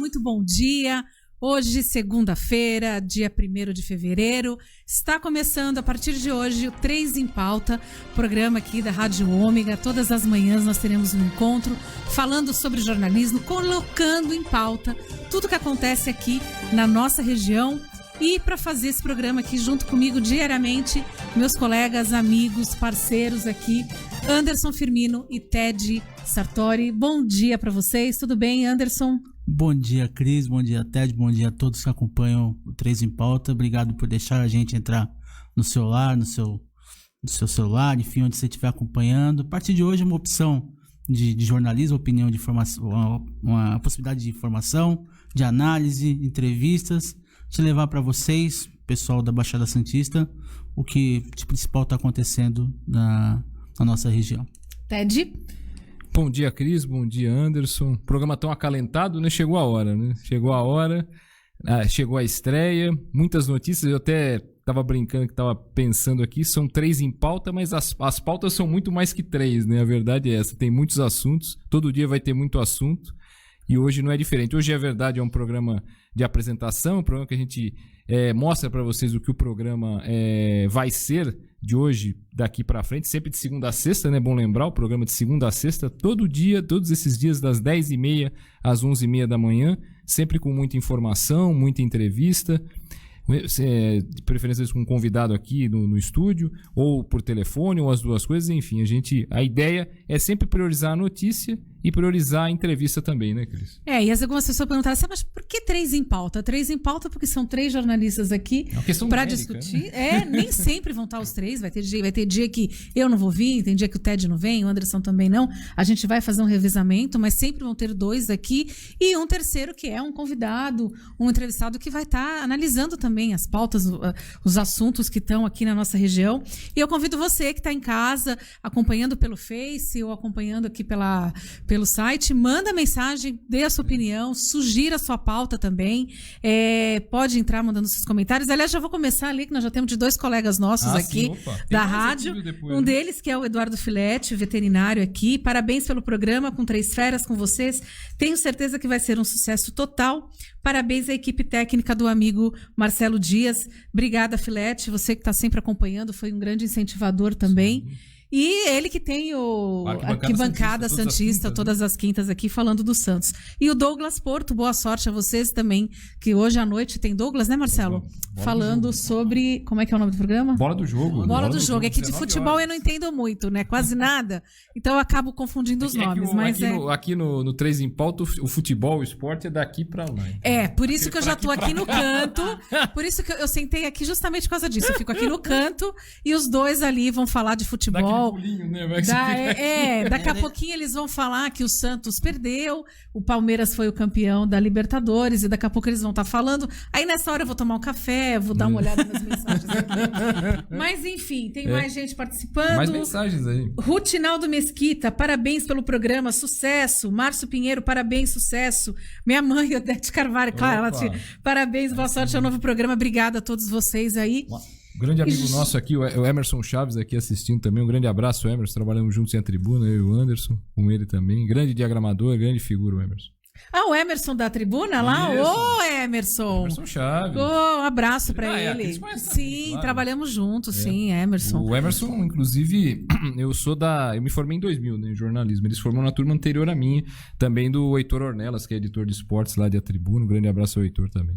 muito bom dia. Hoje, segunda-feira, dia 1º de fevereiro, está começando a partir de hoje o 3 em Pauta, programa aqui da Rádio Ômega. Todas as manhãs nós teremos um encontro falando sobre jornalismo, colocando em pauta tudo que acontece aqui na nossa região. E para fazer esse programa aqui junto comigo diariamente, meus colegas, amigos, parceiros aqui, Anderson Firmino e Ted Sartori. Bom dia para vocês, tudo bem, Anderson? Bom dia, Cris, bom dia, Ted, bom dia a todos que acompanham o 3 em Pauta. Obrigado por deixar a gente entrar no seu lar, no seu celular, enfim, onde você estiver acompanhando. A partir de hoje é uma opção de jornalismo, opinião de informação, uma possibilidade de informação, de análise, entrevistas, de levar para vocês, pessoal da Baixada Santista, o que de principal está acontecendo na nossa região. Ted? Bom dia, Cris. Bom dia, Anderson. Programa tão acalentado, né? Chegou a hora, né? Chegou a hora. Chegou a estreia. Muitas notícias. Eu até estava brincando que estava pensando aqui. São 3 em pauta, mas as pautas são muito mais que 3, né? A verdade é essa. Tem muitos assuntos. Todo dia vai ter muito assunto. E hoje não é diferente. Hoje, a verdade, é um programa de apresentação. Um programa que a gente mostra para vocês o que o programa vai ser de hoje, daqui para frente, sempre de segunda a sexta, né? Bom lembrar, o programa de segunda a sexta, todo dia, todos esses dias, das 10h30 às 11h30 da manhã, sempre com muita informação, muita entrevista, de preferência com um convidado aqui no estúdio, ou por telefone, ou as duas coisas, enfim, a ideia é sempre priorizar a notícia e priorizar a entrevista também, né, Cris? E algumas pessoas perguntaram assim, mas por que 3 em pauta? 3 em pauta porque são 3 jornalistas aqui para discutir. Né? Nem sempre vão estar os 3, vai ter dia que eu não vou vir, tem dia que o Ted não vem, o Anderson também não. A gente vai fazer um revezamento, mas sempre vão ter 2 aqui e um terceiro que é um convidado, um entrevistado que vai estar analisando também as pautas, os assuntos que estão aqui na nossa região. E eu convido você que está em casa, acompanhando pelo Face ou acompanhando aqui pelo site, manda mensagem, dê a sua opinião, sugira a sua pauta também. Pode entrar mandando seus comentários. Aliás, já vou começar ali, que nós já temos de 2 colegas nossos aqui da rádio. Depois, um deles que é o Eduardo Filete, veterinário aqui. Parabéns pelo programa com 3 Feras com vocês. Tenho certeza que vai ser um sucesso total. Parabéns à equipe técnica do amigo Marcelo Dias. Obrigada, Filete. Você que está sempre acompanhando, foi um grande incentivador também. Sim. E ele que tem o Arquibancada Santista, todas as quintas aqui, falando do Santos. E o Douglas Porto, boa sorte a vocês também, que hoje à noite tem Douglas, né, Marcelo? Falando sobre... Como é que é o nome do programa? Bola do Jogo. Bola do Jogo. É que de futebol eu não entendo muito, né? Quase nada. Então eu acabo confundindo os nomes. Aqui no 3 em Pauta, o futebol, o esporte é daqui pra lá. Então. Por isso que eu já tô aqui no canto. Por isso que eu sentei aqui justamente por causa disso. Eu fico aqui no canto e os 2 ali vão falar de futebol. Pulinho, né? Daqui a pouquinho eles vão falar que o Santos perdeu, o Palmeiras foi o campeão da Libertadores e daqui a pouco eles vão estar falando. Aí nessa hora eu vou tomar um café, vou dar uma olhada nas mensagens aqui. Mas enfim, tem mais gente participando. Mais mensagens aí. Rutinaldo Mesquita, parabéns pelo programa, sucesso. Márcio Pinheiro, parabéns, sucesso. Minha mãe, Odete Carvalho, claro, parabéns, boa sorte ao novo programa. Obrigada a todos vocês aí. Grande amigo nosso aqui, o Emerson Chaves aqui assistindo também. Um grande abraço, Emerson. Trabalhamos juntos em a tribuna, eu e o Anderson, com ele também. Grande diagramador, grande figura o Emerson. O Emerson da tribuna lá? Ô, Emerson! Emerson Chaves. Um abraço pra ele. Sim, claro. Trabalhamos juntos, sim, Emerson. O Emerson, inclusive, eu me formei em 2000, né, em jornalismo. Ele se formou na turma anterior à minha, também do Heitor Ornelas, que é editor de esportes lá de a tribuna. Um grande abraço ao Heitor também.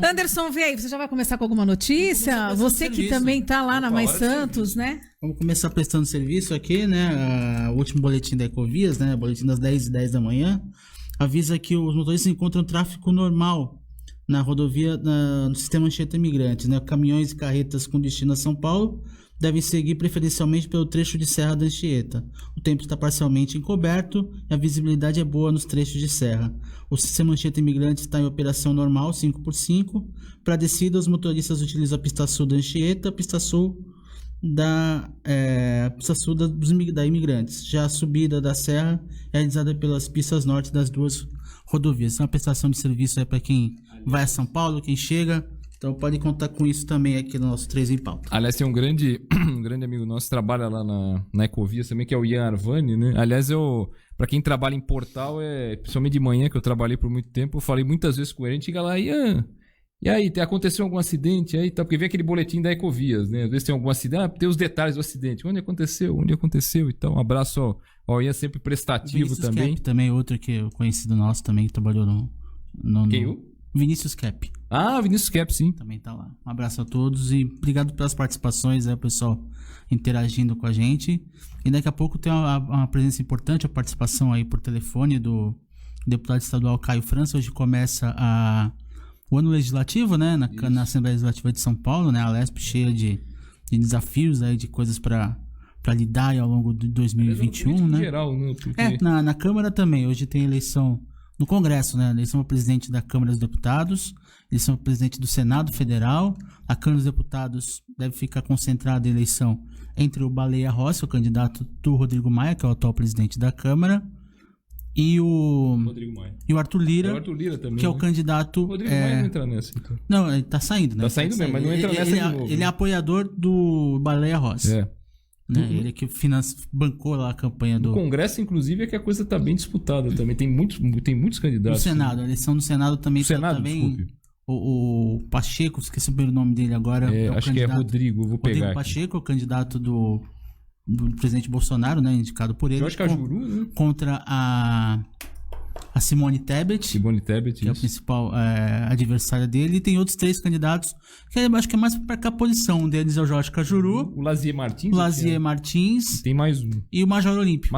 Anderson, vê aí, você já vai começar com alguma notícia? Você que também tá lá na Mais Santos, né? Vamos começar prestando serviço aqui, né? O último boletim da Ecovias, né? Boletim das 10h10 da manhã, avisa que os motoristas encontram tráfego normal na rodovia, no sistema Anchieta Imigrantes, né? Caminhões e carretas com destino a São Paulo devem seguir preferencialmente pelo trecho de serra da Anchieta. O tempo está parcialmente encoberto e a visibilidade é boa nos trechos de serra. O sistema Anchieta Imigrantes está em operação normal 5x5. Para descida, os motoristas utilizam a pista sul da Anchieta, a pista sul da Imigrantes. Já a subida da serra é realizada pelas pistas norte das 2 rodovias. Então, a prestação de serviço é para quem vai a São Paulo, quem chega. Então pode contar com isso também aqui no nosso 3 em Pauta. Aliás, tem um grande amigo nosso que trabalha lá na Ecovias também, que é o Ian Arvani, né? Aliás, Pra quem trabalha em portal, principalmente de manhã, que eu trabalhei por muito tempo, eu falei muitas vezes com ele, a gente chega lá e aí, aconteceu algum acidente aí, tá? Porque vem aquele boletim da Ecovias, né? Às vezes tem algum acidente, tem os detalhes do acidente, onde aconteceu, então um abraço ao Ian, sempre prestativo Vinícius também. Cap, também outro que eu conhecido nosso também, que trabalhou no Quem? Vinícius Cap. Ah, Vinícius Cap, sim. Também tá lá. Um abraço a todos e obrigado pelas participações, pessoal interagindo com a gente. E daqui a pouco tem uma presença importante, a participação aí por telefone do deputado estadual Caio França. Hoje começa o ano legislativo, né? Na Assembleia Legislativa de São Paulo, né? A Lesp cheia de desafios aí, de coisas para lidar aí ao longo de 2021, né? Em geral, né? Porque... Na Câmara também. Hoje tem eleição no Congresso, né? Eleição para presidente da Câmara dos Deputados, eleição para presidente do Senado Federal. A Câmara dos Deputados deve ficar concentrada a eleição entre o Baleia Rossi, o candidato do Rodrigo Maia, que é o atual presidente da Câmara, e o Arthur Lira, também, que é o candidato... O Rodrigo Maia não entra nessa, então. Não, ele tá saindo, né? Tá saindo mesmo, mas não entra nessa de novo. Ele é apoiador do Baleia Rossi. Né? Ele que bancou lá a campanha do... No Congresso, inclusive, é que a coisa tá bem disputada também. Tem muitos candidatos. No Senado, a eleição do Senado também desculpe. O Pacheco, esqueci o nome dele agora. Acho que é Rodrigo, vou pegar. Rodrigo Pacheco, o candidato do presidente Bolsonaro, né? Indicado por ele. Eu acho que é Juru, né? Contra a Simone Tebet, que é a principal adversária dele. E tem outros 3 candidatos, que eu acho que é mais para cá a posição. Um deles é o Jorge Cajuru. O Lazier Martins. Tem mais um. E o Major Olímpio.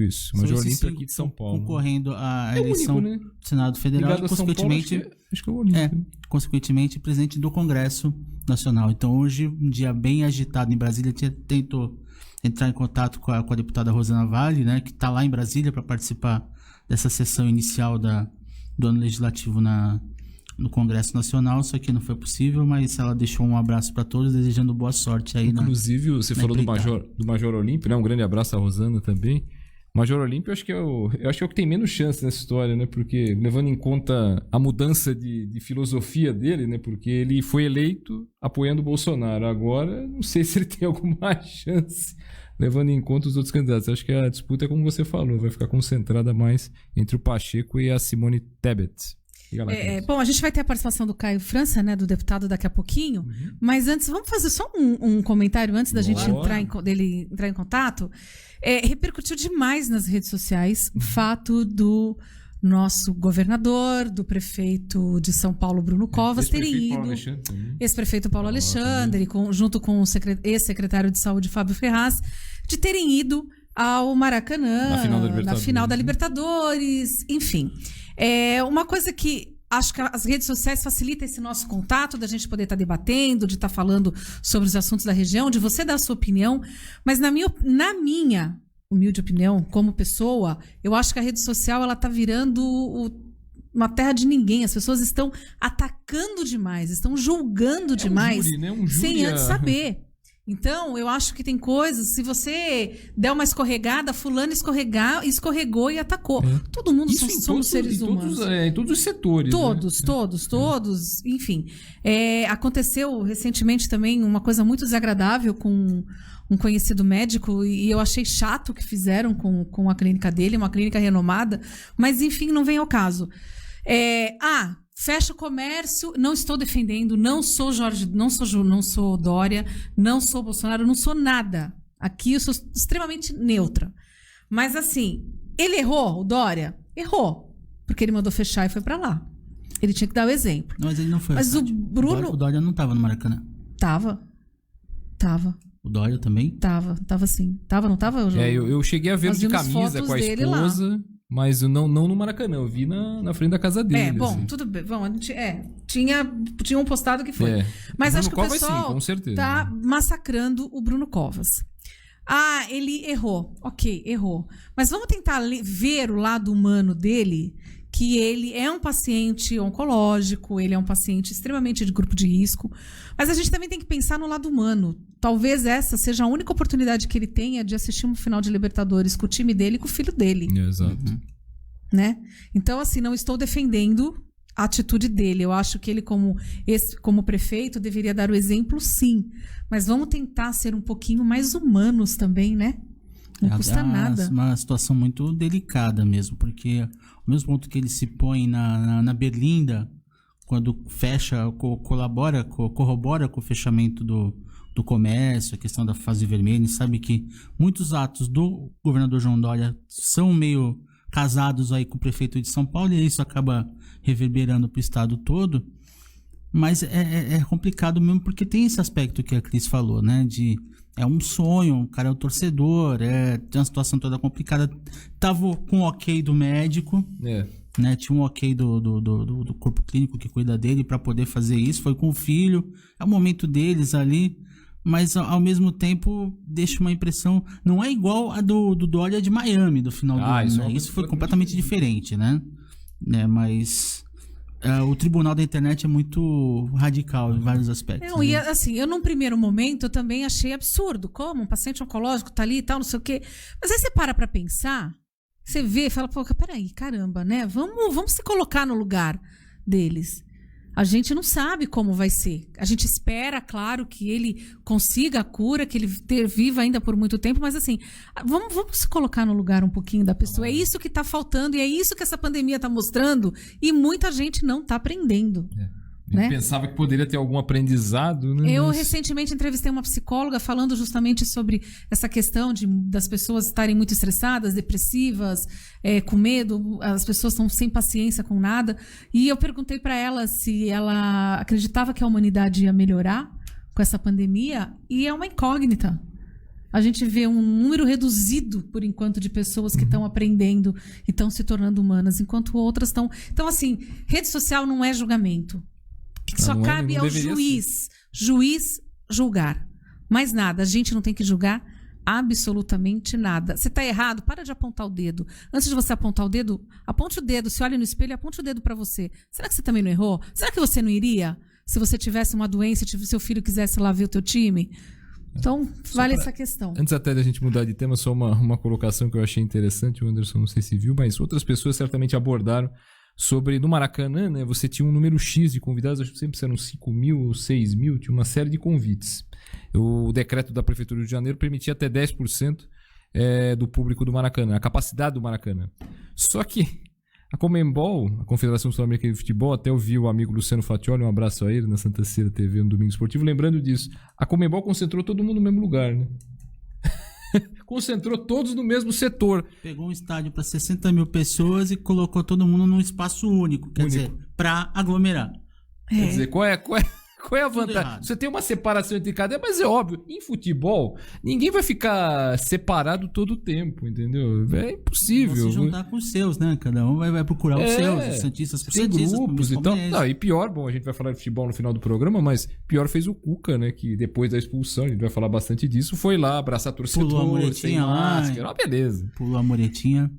Isso. Major Olímpio aqui de São Paulo. Concorrendo à eleição único, né? do Senado Federal. E, consequentemente, acho que é o Olímpio. Consequentemente, presidente do Congresso Nacional. Então, hoje, um dia bem agitado em Brasília. Tentou entrar em contato com a deputada Rosana Vale, né? Que está lá em Brasília para participar dessa sessão inicial do ano legislativo no Congresso Nacional. Isso aqui não foi possível, mas ela deixou um abraço para todos, desejando boa sorte aí. Inclusive, você falou do Major Olímpio, né? Um grande abraço à Rosana também. Major Olímpio, eu acho que é o que tem menos chance nessa história, né? Porque, levando em conta a mudança de filosofia dele, né? Porque ele foi eleito apoiando o Bolsonaro. Agora, não sei se ele tem alguma chance, levando em conta os outros candidatos. Acho que a disputa é como você falou, vai ficar concentrada mais entre o Pacheco e a Simone Tebet. Bom, a gente vai ter a participação do Caio França, né, do deputado, daqui a pouquinho. Mas antes, vamos fazer só um comentário antes da gente dele entrar em contato. Repercutiu demais nas redes sociais o fato do nosso governador, do prefeito de São Paulo, Bruno Covas, terem ido. Ex-prefeito Paulo Alexandre, junto com o ex-secretário de Saúde, Fábio Ferraz, de terem ido ao Maracanã, na final da Libertadores, enfim. Uma coisa que acho que as redes sociais facilitam esse nosso contato, da gente poder estar debatendo, de estar falando sobre os assuntos da região, de você dar a sua opinião, mas na minha humilde opinião, como pessoa, eu acho que a rede social ela tá virando uma terra de ninguém. As pessoas estão atacando demais, estão julgando demais, júri, né? sem antes saber. Então, eu acho que tem coisas, se você der uma escorregada, fulano escorregou e atacou. Todo mundo somos seres humanos. Em todos os setores. Todos. Enfim, aconteceu recentemente também uma coisa muito desagradável com um conhecido médico, e eu achei chato o que fizeram com a clínica dele, uma clínica renomada, mas enfim, não vem ao caso. Fecha o comércio, não estou defendendo, não sou Dória, não sou Bolsonaro, não sou nada. Aqui eu sou extremamente neutra. Mas assim, ele errou, o Dória? Errou, porque ele mandou fechar e foi pra lá. Ele tinha que dar o exemplo. Mas ele não foi. Mas o Bruno... O Dória não tava no Maracanã. Tava. O Dória também? Tava sim. Não tava? Eu cheguei a ver de camisa com a esposa, mas não no Maracanã. Eu vi na frente da casa dele. Assim. Tudo bem. Bom, tinha um postado que foi. Mas acho que o pessoal sim, com certeza, tá massacrando o Bruno Covas. Ele errou. Ok, errou. Mas vamos tentar ver o lado humano dele, que ele é um paciente oncológico, ele é um paciente extremamente de grupo de risco, mas a gente também tem que pensar no lado humano. Talvez essa seja a única oportunidade que ele tenha de assistir um final de Libertadores com o time dele e com o filho dele. Exato. Né? Então, assim, não estou defendendo a atitude dele. Eu acho que ele, como prefeito, deveria dar o exemplo, sim. Mas vamos tentar ser um pouquinho mais humanos também, né? Não custa nada. É uma situação muito delicada mesmo, porque ao mesmo ponto que ele se põe na berlinda, quando fecha, corrobora com o fechamento do comércio, a questão da fase vermelha, sabe que muitos atos do governador João Dória são meio casados aí com o prefeito de São Paulo, e isso acaba reverberando para o estado todo. Mas é complicado mesmo, porque tem esse aspecto que a Cris falou, né? É um sonho, o cara é o torcedor, tem uma situação toda complicada. Tava com o ok do médico, né? Tinha um ok do corpo clínico que cuida dele para poder fazer isso, foi com o filho, é o momento deles ali, mas ao mesmo tempo deixa uma impressão, não é igual a do Dória de Miami, do final do ano, né? Isso foi completamente diferente, né? Mas... o tribunal da internet é muito radical em vários aspectos. Não, e assim, eu num primeiro momento eu também achei absurdo. Como? Um paciente oncológico tá ali e tal, não sei o quê. Mas aí você para pra pensar, você vê e fala, pô, peraí, caramba, né? Vamos se colocar no lugar deles. A gente não sabe como vai ser. A gente espera, claro, que ele consiga a cura, que ele viva ainda por muito tempo, mas assim, vamos se colocar no lugar um pouquinho da pessoa. É isso que está faltando e é isso que essa pandemia está mostrando e muita gente não está aprendendo. Né? Pensava que poderia ter algum aprendizado, né? Eu recentemente entrevistei uma psicóloga falando justamente sobre essa questão das pessoas estarem muito estressadas, depressivas, com medo, as pessoas estão sem paciência com nada. E eu perguntei para ela se ela acreditava que a humanidade ia melhorar com essa pandemia, e é uma incógnita. A gente vê um número reduzido, por enquanto, de pessoas que estão aprendendo e estão se tornando humanas, enquanto outras estão... Então, assim, rede social não é julgamento. Só cabe ao juiz julgar. Mais nada. A gente não tem que julgar absolutamente nada. Você está errado, para de apontar o dedo. Antes de você apontar o dedo, aponte o dedo. Se olha no espelho, aponte o dedo para você. Será que você também não errou? Será que você não iria? Se você tivesse uma doença e seu filho quisesse lá ver o teu time? Então, vale essa questão. Antes até da gente mudar de tema, só uma colocação que eu achei interessante. O Anderson não sei se viu, mas outras pessoas certamente abordaram sobre, no Maracanã, né, você tinha um número X de convidados, acho que sempre eram 5 mil ou 6 mil, tinha uma série de convites. O decreto da Prefeitura do Rio de Janeiro permitia até 10% do público do Maracanã, a capacidade do Maracanã. Só que a Conmebol, a Confederação Sul-Americana de Futebol, até ouvi o amigo Luciano Fatioli, um abraço a ele, na Santa Cecília TV, no Domingo Esportivo, lembrando disso. A Conmebol concentrou todo mundo no mesmo lugar, né? Concentrou todos no mesmo setor. Pegou um estádio para 60 mil pessoas e colocou todo mundo num espaço único. Quer dizer, para aglomerar. Quer dizer, qual é a vantagem? Você tem uma separação entre cada, mas é óbvio, em futebol, ninguém vai ficar separado todo o tempo, entendeu? É impossível. Vão se juntar com os seus, né? Cada um vai procurar os seus, os santistas por santistas. Tem grupos e tal. Não, e pior, bom, a gente vai falar de futebol no final do programa, mas pior fez o Cuca, né? Que depois da expulsão, a gente vai falar bastante disso, foi lá abraçar a torcedor, pulou a muretinha lá, uma beleza. Pulou a muretinha.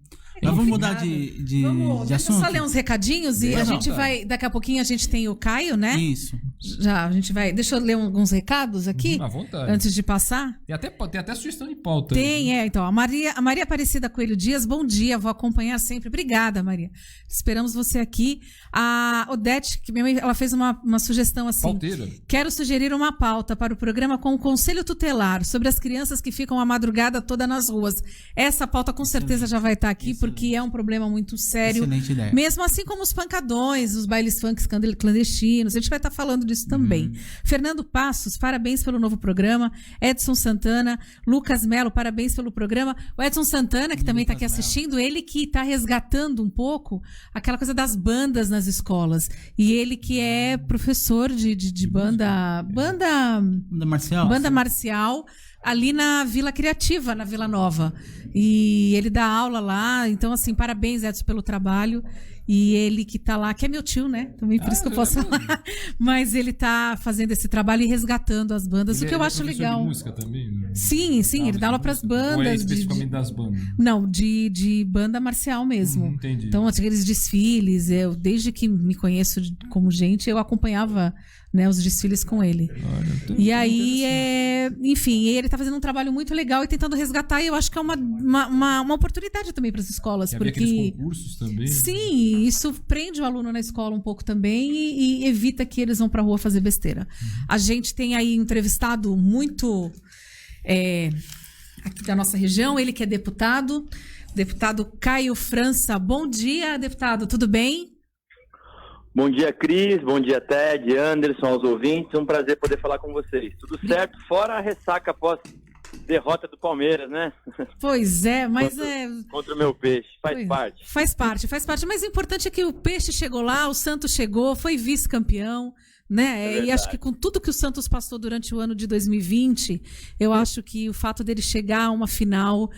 Mas vamos mudar de assunto. Deixa eu só ler uns recadinhos e a gente vai... Daqui a pouquinho a gente tem o Caio, né? Isso. Já, a gente vai... Deixa eu ler alguns recados aqui. À vontade. Antes de passar. Tem até sugestão de pauta. Tem, então. A Maria Aparecida Coelho Dias, bom dia, vou acompanhar sempre. Obrigada, Maria. Esperamos você aqui. A Odete, que minha mãe, ela fez uma sugestão assim. Pauteira. Quero sugerir uma pauta para o programa com o Conselho Tutelar sobre as crianças que ficam a madrugada toda nas ruas. Essa pauta com certeza já vai estar aqui, porque é um problema muito sério. Excelente ideia. Mesmo assim como os pancadões, os bailes funk clandestinos. A gente vai estar falando disso também. Fernando Passos, parabéns pelo novo programa. Edson Santana, Lucas Melo, parabéns pelo programa. O Edson Santana, que também está aqui assistindo, ele que está resgatando um pouco aquela coisa das bandas nas escolas. E ele que é professor de banda marcial. Banda marcial ali na Vila Criativa, na Vila Nova. E ele dá aula lá. Então, assim, parabéns, Edson, pelo trabalho. E ele que tá lá, que é meu tio, né? Também por isso que eu posso falar. Mas ele tá fazendo esse trabalho e resgatando as bandas, o que eu acho legal. De música também? Né? Sim, ele dá aula para as bandas. Ou especificamente das bandas? Não, de banda marcial mesmo. Entendi. Então, aqueles desfiles, desde que me conheço como gente, eu acompanhava, né, os desfiles com ele. E aí, enfim, ele tá fazendo um trabalho muito legal e tentando resgatar, e eu acho que é uma oportunidade também para as escolas. Porque aqueles concursos também. Sim, isso prende o aluno na escola um pouco também e evita que eles vão pra rua fazer besteira. A gente tem aí entrevistado muito aqui da nossa região, ele que é deputado Caio França. Bom dia, deputado, tudo bem? Bom dia, Cris, bom dia, Ted, Anderson, aos ouvintes, um prazer poder falar com vocês. Tudo certo, fora a ressaca após derrota do Palmeiras, né? Pois é, mas contra o meu peixe, faz parte. Faz parte, mas o importante é que o peixe chegou lá, o Santos chegou, foi vice-campeão, né? E acho que com tudo que o Santos passou durante o ano de 2020, eu acho que o fato dele chegar a uma final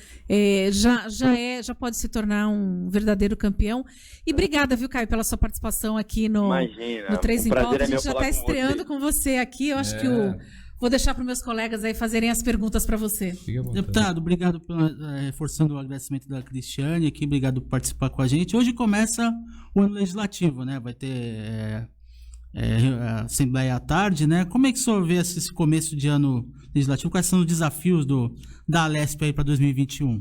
já pode se tornar um verdadeiro campeão. E obrigada, viu, Caio, pela sua participação aqui no 3 em Pauta. A gente já está estreando com você aqui, eu acho que vou deixar para os meus colegas aí fazerem as perguntas para você. Deputado, obrigado reforçando o agradecimento da Cristiane aqui, obrigado por participar com a gente. Hoje começa o ano legislativo, né? Vai ter a Assembleia à tarde, né? Como é que o senhor vê esse começo de ano legislativo? Quais são os desafios da Alesp aí para 2021?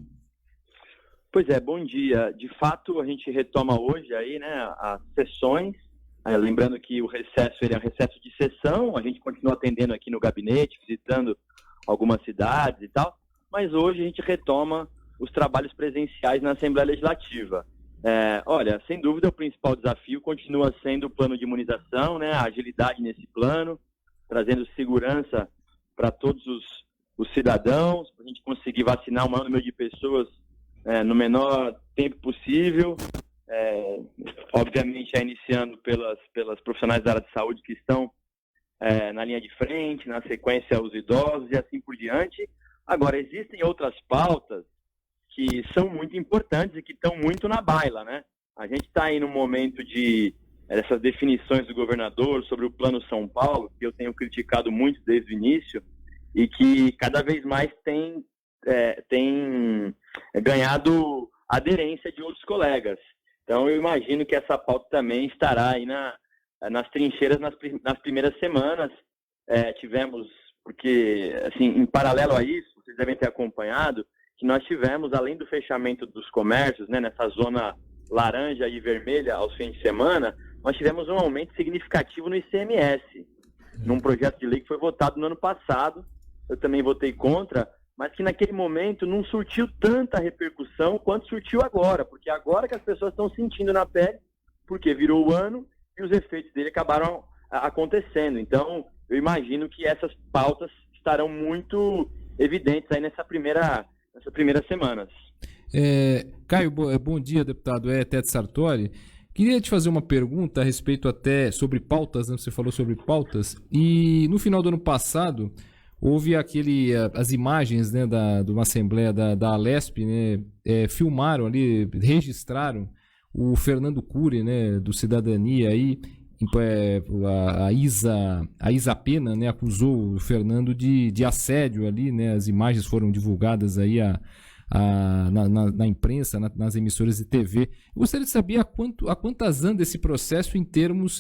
Pois é, bom dia. De fato, a gente retoma hoje aí, né, as sessões. Lembrando que o recesso ele é um recesso de sessão, a gente continua atendendo aqui no gabinete, visitando algumas cidades e tal, mas hoje a gente retoma os trabalhos presenciais na Assembleia Legislativa. Olha, sem dúvida o principal desafio continua sendo o plano de imunização, né, a agilidade nesse plano, trazendo segurança para todos os cidadãos, para a gente conseguir vacinar o maior número de pessoas no menor tempo possível. Obviamente iniciando pelas profissionais da área de saúde que estão na linha de frente, na sequência os idosos e assim por diante. Agora, existem outras pautas que são muito importantes e que estão muito na baila, né? A gente está aí no momento dessas definições do governador sobre o Plano São Paulo, que eu tenho criticado muito desde o início e que cada vez mais tem ganhado aderência de outros colegas. Então, eu imagino que essa pauta também estará aí nas trincheiras nas primeiras semanas. Tivemos, porque, assim, em paralelo a isso, vocês devem ter acompanhado, que nós tivemos, além do fechamento dos comércios, né, nessa zona laranja e vermelha aos fins de semana, nós tivemos um aumento significativo no ICMS, num projeto de lei que foi votado no ano passado. Eu também votei contra, mas que naquele momento não surtiu tanta repercussão quanto surtiu agora, porque agora que as pessoas estão sentindo na pele, porque virou o ano e os efeitos dele acabaram acontecendo. Então, eu imagino que essas pautas estarão muito evidentes aí nessas primeiras semanas. Caio, bom dia, deputado. Ted Sartori. Queria te fazer uma pergunta a respeito até sobre pautas, né? Você falou sobre pautas, e no final do ano passado houve as imagens, né, de uma assembleia da Alesp, né, filmaram ali, registraram o Fernando Cury, né, do Cidadania, aí, a Isa Pena, né, acusou o Fernando de assédio ali, né, as imagens foram divulgadas aí na imprensa, nas emissoras de TV. Eu gostaria de saber a quantas anda esse processo em termos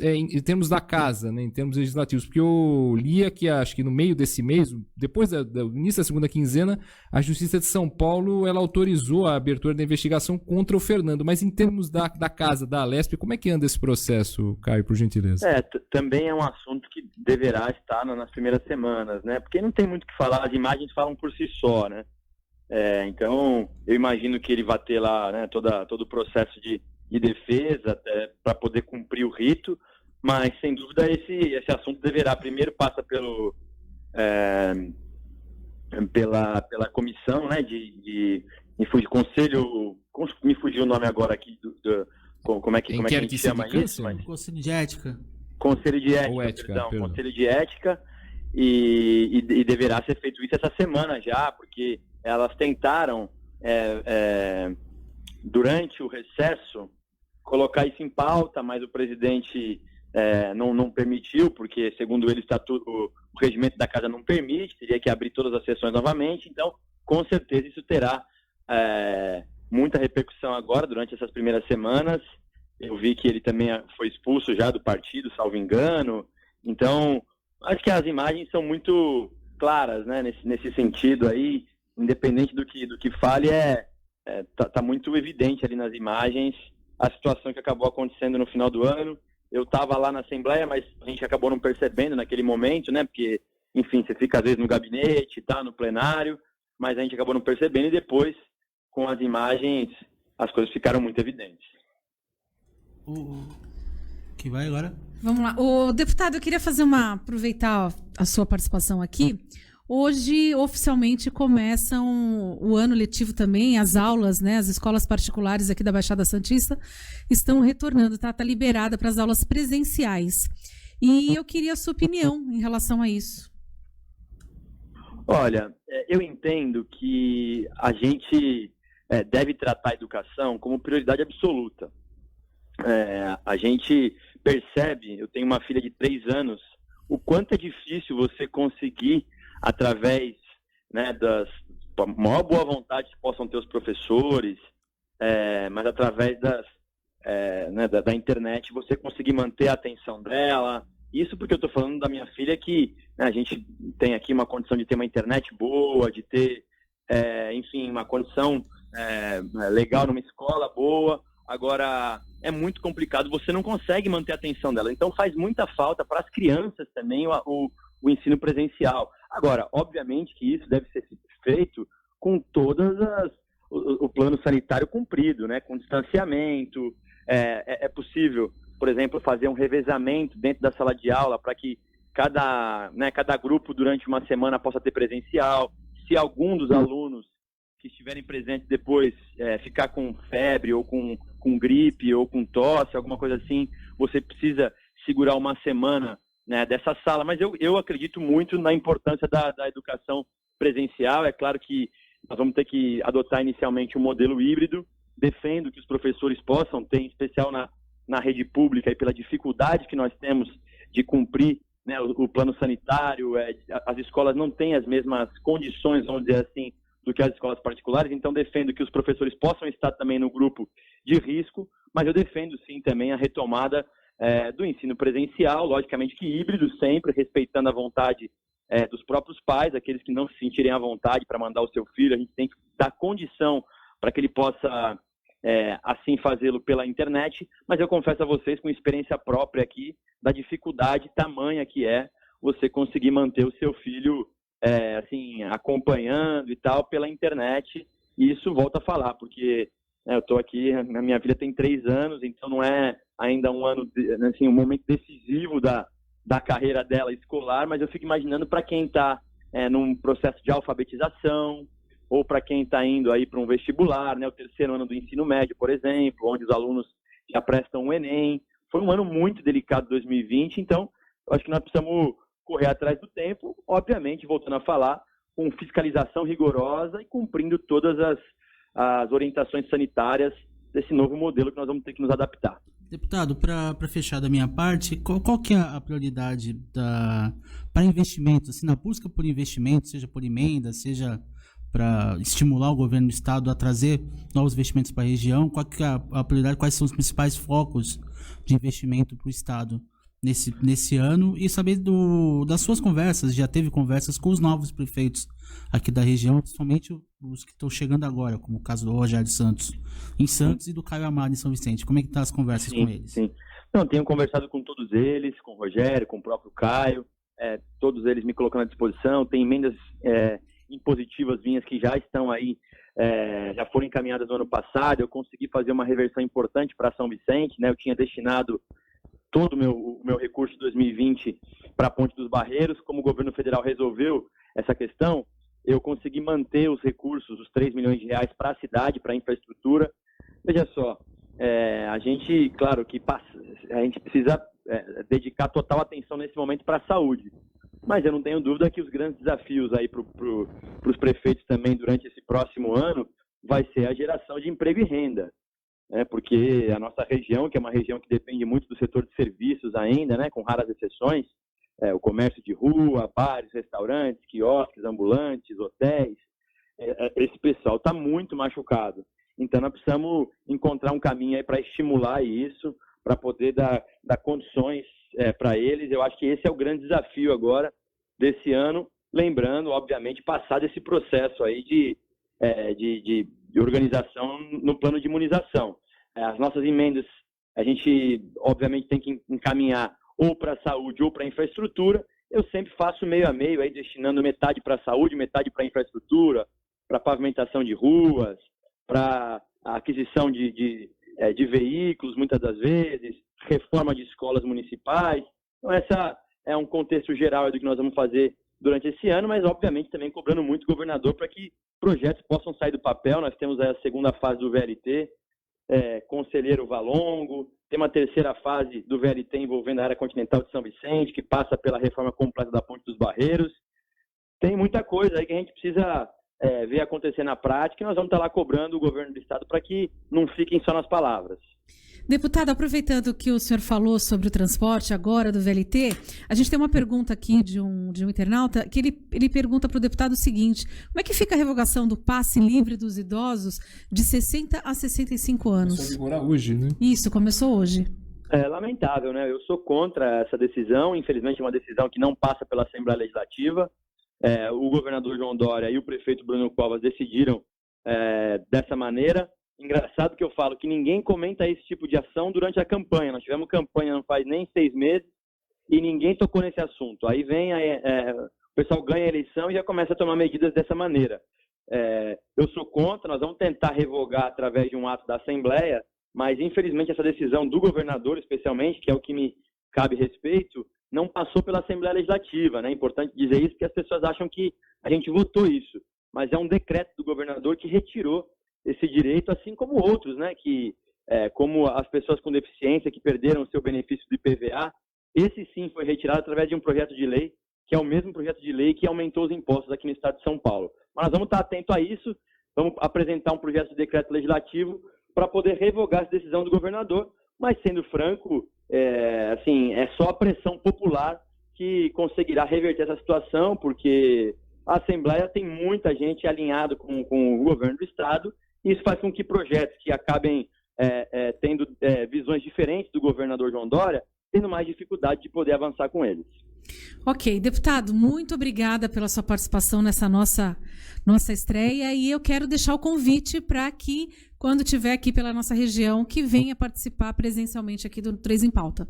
da casa, né, em termos legislativos, porque eu lia que acho que no meio desse mês, depois do início da segunda quinzena, a Justiça de São Paulo ela autorizou a abertura da investigação contra o Fernando, mas em termos da casa, da Alesp, como é que anda esse processo, Caio, por gentileza? Também é um assunto que deverá estar nas primeiras semanas, né, porque não tem muito o que falar, as imagens falam por si só, né. Então, eu imagino que ele vai ter lá, né, todo o processo de defesa para poder cumprir o rito, mas, sem dúvida, esse assunto deverá, primeiro passa pela comissão, né, conselho, me fugiu o nome agora aqui, como é que a gente chama isso? Conselho de Ética. Conselho de Ética, perdão. Conselho de Ética, e deverá ser feito isso essa semana já, porque elas tentaram, durante o recesso, colocar isso em pauta, mas o presidente não permitiu, porque, segundo ele, o regimento da casa não permite, teria que abrir todas as sessões novamente. Então, com certeza, isso terá muita repercussão agora, durante essas primeiras semanas. Eu vi que ele também foi expulso já do partido, salvo engano. Então, acho que as imagens são muito claras, né, nesse sentido aí. Independente do que fale, tá muito evidente ali nas imagens a situação que acabou acontecendo no final do ano. Eu estava lá na Assembleia, mas a gente acabou não percebendo naquele momento, né? Porque, enfim, você fica às vezes no gabinete, tá, no plenário, mas a gente acabou não percebendo e depois, com as imagens, as coisas ficaram muito evidentes. Que vai agora? Vamos lá. O deputado, eu queria aproveitar a sua participação aqui. Hoje, oficialmente, começam o ano letivo também, as aulas, né? As escolas particulares aqui da Baixada Santista estão retornando, tá liberada para as aulas presenciais. E eu queria a sua opinião em relação a isso. Olha, eu entendo que a gente deve tratar a educação como prioridade absoluta. A gente percebe, eu tenho uma filha de 3 anos, o quanto é difícil você conseguir, através, né, da maior boa vontade que possam ter os professores, mas através da internet, você conseguir manter a atenção dela. Isso porque eu estou falando da minha filha que, né, a gente tem aqui uma condição de ter uma internet boa, de ter, enfim, uma condição legal numa escola boa. Agora, é muito complicado, você não consegue manter a atenção dela. Então, faz muita falta para as crianças também o ensino presencial. Agora, obviamente que isso deve ser feito com o plano sanitário cumprido, né? Com distanciamento. É possível, por exemplo, fazer um revezamento dentro da sala de aula para que cada grupo durante uma semana possa ter presencial. Se algum dos alunos que estiverem presentes depois ficar com febre ou com gripe ou com tosse, alguma coisa assim, você precisa segurar uma semana, né, dessa sala. Mas eu acredito muito na importância da educação presencial. É claro que nós vamos ter que adotar inicialmente um modelo híbrido. Defendo que os professores possam ter, em especial na rede pública, e pela dificuldade que nós temos de cumprir, né, o plano sanitário. As escolas não têm as mesmas condições, vamos dizer assim, do que as escolas particulares, então defendo que os professores possam estar também no grupo de risco, mas eu defendo sim também a retomada do ensino presencial, logicamente que híbrido sempre, respeitando a vontade dos próprios pais, aqueles que não se sentirem à vontade para mandar o seu filho, a gente tem que dar condição para que ele possa assim fazê-lo pela internet, mas eu confesso a vocês, com experiência própria aqui, da dificuldade tamanha que é você conseguir manter o seu filho assim, acompanhando e tal, pela internet. E isso volta a falar, porque eu estou aqui, a minha filha tem 3 anos, então não é ainda um ano, assim, um momento decisivo da carreira dela escolar, mas eu fico imaginando para quem está num processo de alfabetização, ou para quem está indo aí para um vestibular, né, o 3º ano do ensino médio, por exemplo, onde os alunos já prestam o Enem. Foi um ano muito delicado, 2020, então eu acho que nós precisamos correr atrás do tempo, obviamente, voltando a falar, com fiscalização rigorosa e cumprindo todas as orientações sanitárias desse novo modelo que nós vamos ter que nos adaptar. Deputado, para fechar da minha parte, qual que é a prioridade para investimentos, assim, na busca por investimentos, seja por emenda, seja para estimular o governo do estado a trazer novos investimentos para a região? Qual que é a prioridade, quais são os principais focos de investimento para o estado nesse ano, e saber das suas conversas, já teve conversas com os novos prefeitos aqui da região, principalmente os que estão chegando agora, como o caso do Rogério Santos em Santos e do Caio Amado em São Vicente. Como é que estão as conversas com eles? Sim. Não, tenho conversado com todos eles, com o Rogério, com o próprio Caio, todos eles me colocando à disposição. Tem emendas impositivas minhas que já estão aí, já foram encaminhadas no ano passado. Eu consegui fazer uma reversão importante para São Vicente, né? Eu tinha destinado todo o meu recurso de 2020 para a Ponte dos Barreiros. Como o governo federal resolveu essa questão, eu consegui manter os recursos, os 3 milhões de reais para a cidade, para a infraestrutura. Veja só, a gente, claro que a gente precisa dedicar total atenção nesse momento para a saúde, mas eu não tenho dúvida que os grandes desafios aí para os prefeitos também durante esse próximo ano vai ser a geração de emprego e renda. Porque a nossa região, que é uma região que depende muito do setor de serviços ainda, né, com raras exceções, o comércio de rua, bares, restaurantes, quiosques, ambulantes, hotéis, esse pessoal está muito machucado. Então, nós precisamos encontrar um caminho aí para estimular isso, para poder dar condições para eles. Eu acho que esse é o grande desafio agora desse ano, lembrando, obviamente, passar desse processo aí de organização no plano de imunização. As nossas emendas, a gente, obviamente, tem que encaminhar ou para a saúde ou para a infraestrutura. Eu sempre faço meio a meio, aí, destinando metade para a saúde, metade para a infraestrutura, pavimentação de ruas, para aquisição de veículos, muitas das vezes, reforma de escolas municipais. Então, essa é um contexto geral do que nós vamos fazer durante esse ano, mas, obviamente, também cobrando muito o governador para que projetos possam sair do papel. Nós temos a segunda fase do VLT, Conselheiro Valongo, tem uma terceira fase do VLT envolvendo a área continental de São Vicente, que passa pela reforma completa da Ponte dos Barreiros. Tem muita coisa aí que a gente precisa ver acontecer na prática, e nós vamos estar lá cobrando o governo do estado para que não fiquem só nas palavras. Deputado, aproveitando que o senhor falou sobre o transporte agora do VLT, a gente tem uma pergunta aqui de um internauta, que ele pergunta para o deputado o seguinte: como é que fica a revogação do passe livre dos idosos de 60 a 65 anos? Começou a vigorar hoje, né? Isso, começou hoje. É lamentável, né? Eu sou contra essa decisão, infelizmente é uma decisão que não passa pela Assembleia Legislativa. O governador João Dória e o prefeito Bruno Covas decidiram dessa maneira. Engraçado que eu falo que ninguém comenta esse tipo de ação durante a campanha. Nós tivemos campanha não faz nem 6 meses e ninguém tocou nesse assunto. Aí vem, o pessoal ganha a eleição e já começa a tomar medidas dessa maneira. Eu sou contra, nós vamos tentar revogar através de um ato da Assembleia, mas infelizmente essa decisão do governador, especialmente, que é o que me cabe respeito, não passou pela Assembleia Legislativa, né? É importante dizer isso porque as pessoas acham que a gente votou isso, mas é um decreto do governador que retirou esse direito, assim como outros, né? Que, como as pessoas com deficiência que perderam o seu benefício do IPVA, esse sim foi retirado através de um projeto de lei, que é o mesmo projeto de lei que aumentou os impostos aqui no estado de São Paulo. Mas nós vamos estar atentos a isso, vamos apresentar um projeto de decreto legislativo para poder revogar essa decisão do governador, mas sendo franco, é só a pressão popular que conseguirá reverter essa situação, porque a Assembleia tem muita gente alinhada com o governo do estado, e isso faz com que projetos que acabem tendo visões diferentes do governador João Dória, tendo mais dificuldade de poder avançar com eles. Ok, deputado, muito obrigada pela sua participação nessa nossa estreia, e eu quero deixar o convite para que, quando estiver aqui pela nossa região, que venha participar presencialmente aqui do 3 em Pauta.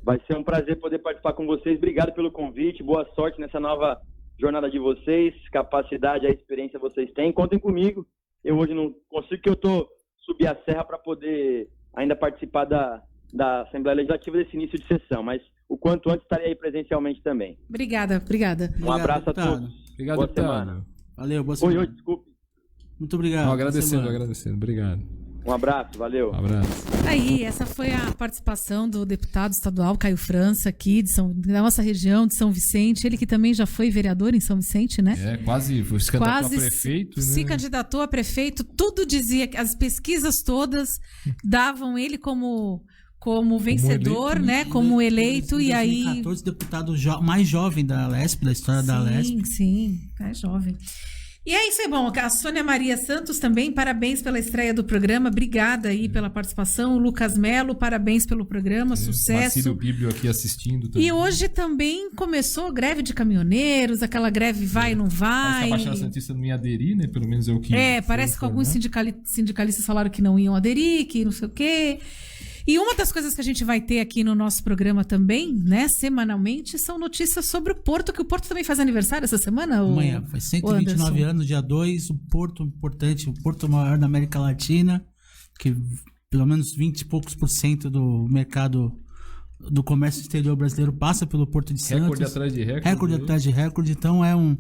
Vai ser um prazer poder participar com vocês. Obrigado pelo convite, boa sorte nessa nova jornada de vocês, capacidade, a experiência vocês têm. Contem comigo. Eu hoje não consigo, que eu subir a serra para poder ainda participar da Assembleia Legislativa desse início de sessão, mas o quanto antes estarei aí presencialmente também. Obrigada. Um abraço a todos. Obrigado, boa deputado. semana. Valeu, boa semana. Oi, desculpe. Muito obrigado. Não, agradecendo. Obrigado. Um abraço, valeu. Um abraço. Aí, essa foi a participação do deputado estadual Caio França, aqui da nossa região de São Vicente. Ele que também já foi vereador em São Vicente, né? Quase se candidatou a prefeito. Se né? candidatou a prefeito. Tudo dizia que as pesquisas todas davam ele como vencedor, eleito, né? Como eleito. Em 2014, e aí... 2014, deputado mais jovem da Alesp, da história da Alesp. Sim, é jovem. E é isso aí, bom. A Sônia Maria Santos também, parabéns pela estreia do programa. Obrigada aí pela participação. O Lucas Melo, parabéns pelo programa, sucesso. Marcílio Bíblio aqui assistindo também. E hoje também começou greve de caminhoneiros, aquela greve vai e não vai. Parece que a Baixada Santista não ia aderir, né? Pelo menos é o que... parece que alguns sindicalistas falaram que não iam aderir, que não sei o quê. E uma das coisas que a gente vai ter aqui no nosso programa também, semanalmente, são notícias sobre o Porto, que o Porto também faz aniversário essa semana. Amanhã, faz 129 anos, dia 2, o Porto importante, o Porto maior da América Latina, que pelo menos 20 e poucos % do mercado do comércio exterior brasileiro passa pelo Porto de Santos. Recorde atrás de recorde. Recorde atrás de recorde, então é um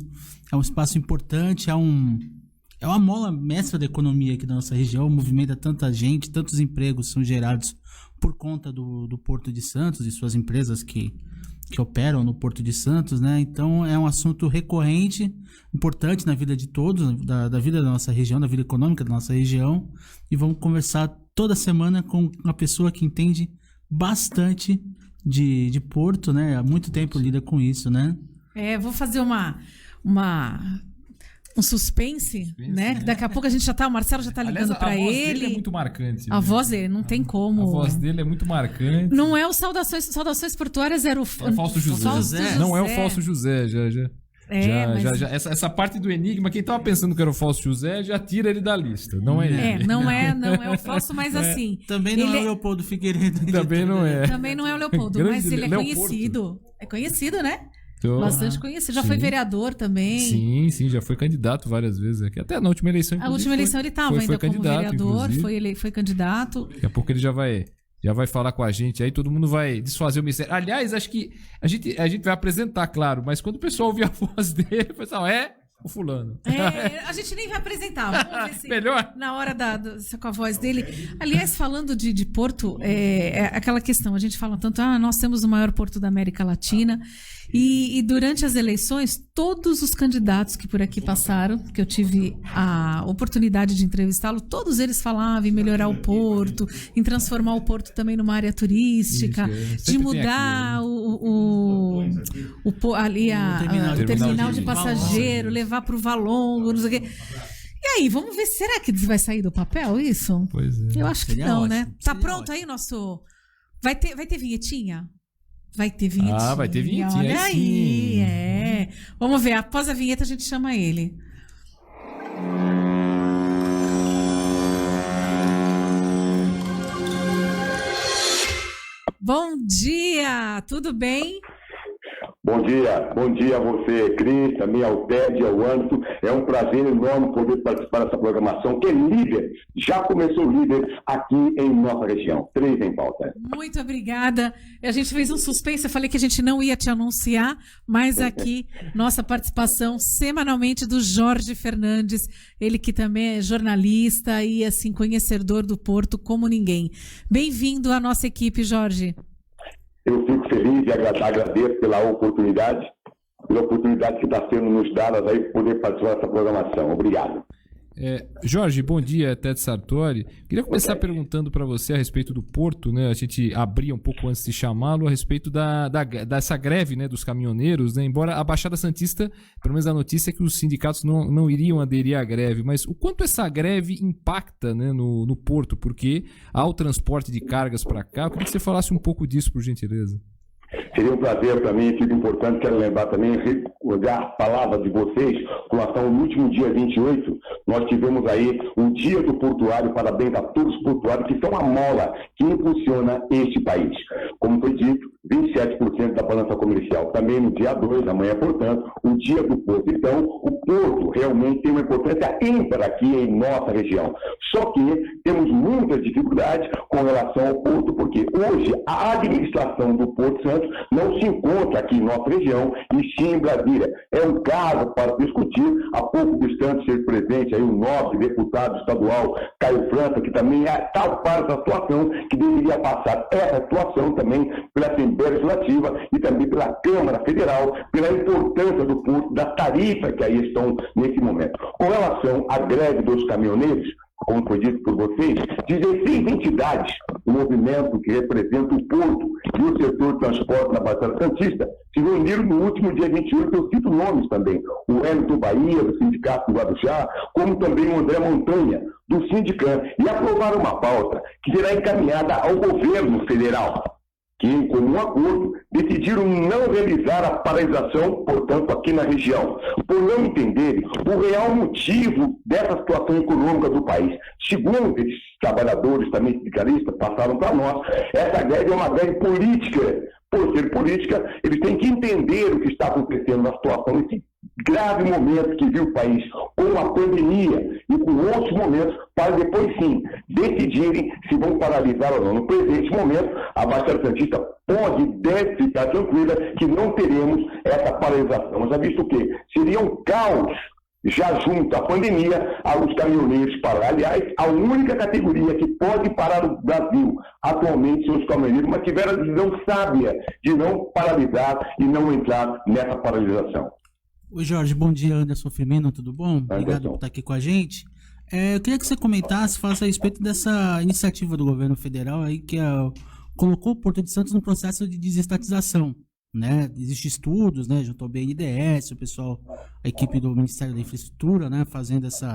espaço importante, é uma mola mestra da economia aqui da nossa região, movimenta tanta gente, tantos empregos são gerados por conta do Porto de Santos e suas empresas que operam no Porto de Santos, né? Então é um assunto recorrente, importante na vida de todos, da vida da nossa região, da vida econômica da nossa região, e vamos conversar toda semana com uma pessoa que entende bastante de Porto, né? Há muito tempo lida com isso, né? Vou fazer um suspense, né? Daqui a pouco o Marcelo já tá ligando para ele. A voz dele é muito marcante. A voz dele, não tem como. A voz dele é muito marcante. Não é o Saudações Portuárias, era o Fausto José. Não é o Fausto José, já. Essa parte do enigma, quem tava pensando que era o Fausto José, já tira ele da lista. Não é ele. Não é o Fausto, mas assim... Também não é o Leopoldo Figueiredo. Também não é. Também não é o Leopoldo, mas ele é conhecido. É conhecido, né? Bastante conhecido. Já foi vereador também. Sim, já foi candidato várias vezes aqui. Até na última eleição. A última eleição ele estava ainda como vereador, foi candidato. Daqui a pouco ele já vai falar com a gente, aí todo mundo vai desfazer o mistério. Aliás, acho que a gente vai apresentar, claro, mas quando o pessoal ouvir a voz dele, o pessoal, o fulano. A gente nem vai apresentar. Vamos ver se melhor. Na hora com a voz dele. Aliás, falando de porto, é aquela questão, a gente fala tanto, nós temos o maior porto da América Latina, e durante as eleições, todos os candidatos que por aqui passaram, que eu tive a oportunidade de entrevistá-lo, todos eles falavam em melhorar o porto, em transformar o porto também numa área turística, de mudar o terminal de passageiro, levar para o Valongo, não sei o quê. E aí, vamos ver, será que vai sair do papel isso? Pois é. Eu acho que não, né? Tá pronto aí nosso... Vai ter vinhetinha? Vai ter vinhetinha. Vai ter vinhetinha. Olha aí, Vamos ver, após a vinheta a gente chama ele. Bom dia, tudo bem? Bom dia a você, Cris, também ao Ted, ao Anderson. É um prazer enorme poder participar dessa programação, que é líder, já começou líder aqui em nossa região. 3 em pauta. Muito obrigada. A gente fez um suspense, eu falei que a gente não ia te anunciar, mas aqui, nossa participação semanalmente do Jorge Fernandes, ele que também é jornalista e, assim, conhecedor do Porto como ninguém. Bem-vindo à nossa equipe, Jorge. Eu fico feliz e agradeço pela oportunidade que está sendo nos dada aí poder participar dessa programação. Obrigado. Jorge, bom dia, Ted Sartori. Queria começar perguntando para você a respeito do Porto, né? A gente abria um pouco antes de chamá-lo a respeito dessa greve, né, dos caminhoneiros, né? Embora a Baixada Santista, pelo menos a notícia é que os sindicatos não iriam aderir à greve, mas o quanto essa greve impacta, né, no Porto, porque há o transporte de cargas para cá. Eu queria que você falasse um pouco disso, por gentileza. Seria um prazer para mim, fica importante, quero lembrar também, recordar a palavra de vocês, com relação ao último dia 28, nós tivemos aí um dia do portuário, parabéns a todos os portuários, que são a mola que impulsiona este país. Como foi dito, 27% da balança comercial, também no dia 2, amanhã, portanto, o dia do porto. Então, o porto realmente tem uma importância ímpar aqui em nossa região. Só que temos muitas dificuldades com relação ao porto, porque hoje a administração do Porto Santo não se encontra aqui em nossa região, e sim em Brasília. É um caso para discutir. Há pouco distante ser presente aí o nobre deputado estadual Caio França, que também está para essa situação, que deveria passar essa situação também pela Assembleia Legislativa e também pela Câmara Federal, pela importância do porto, da tarifa que aí estão nesse momento. Com relação à greve dos caminhoneiros, como foi dito por vocês, 16 entidades do movimento que representa o porto e o setor de transporte na Baixada Santista se reuniram no último dia 28, eu cito nomes também, o Wellington Bahia, do Sindicato do Guarujá, como também o André Montanha, do Sindicam, e aprovaram uma pauta que será encaminhada ao governo federal, que, em comum acordo, decidiram não realizar a paralisação, portanto, aqui na região, por não entenderem o real motivo dessa situação econômica do país. Segundo esses trabalhadores, também sindicalistas, passaram para nós, essa greve é uma greve política. Por ser política, eles têm que entender o que está acontecendo na situação, esse grave momento que viu o país com a pandemia e com outros momentos, para depois sim decidirem se vão paralisar ou não. No presente momento, a Baixada Santista pode e deve ficar tranquila que não teremos essa paralisação. Mas já visto o quê? Seria um caos, já junto à pandemia, aos caminhoneiros parar. Aliás, a única categoria que pode parar o Brasil atualmente são os caminhoneiros, mas tiveram a decisão sábia de não paralisar e não entrar nessa paralisação. Oi, Jorge, bom dia, Anderson Firmino, tudo bom? Obrigado por estar aqui com a gente. Eu queria que você comentasse, falasse a respeito dessa iniciativa do governo federal aí que colocou o Porto de Santos no processo de desestatização, né? Existem estudos, né, junto ao BNDES, o pessoal, a equipe do Ministério da Infraestrutura, né, fazendo esse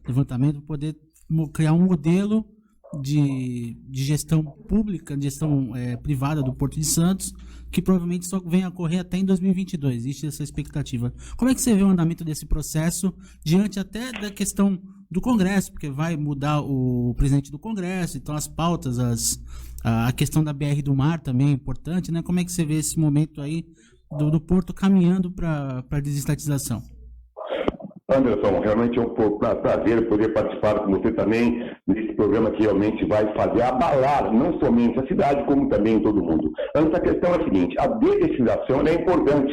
levantamento para poder criar um modelo de gestão pública, de gestão privada do Porto de Santos, que provavelmente só venha a ocorrer até em 2022. Existe essa expectativa. Como é que você vê o andamento desse processo diante até da questão do Congresso, porque vai mudar o presidente do Congresso, então as pautas, a questão da BR do Mar também é importante, né? Como é que você vê esse momento aí do Porto caminhando para a desestatização? Anderson, realmente é um prazer poder participar com você também nesse programa que realmente vai fazer abalar não somente a cidade, como também todo mundo. Antes, a questão é a seguinte: a desestatização é importante.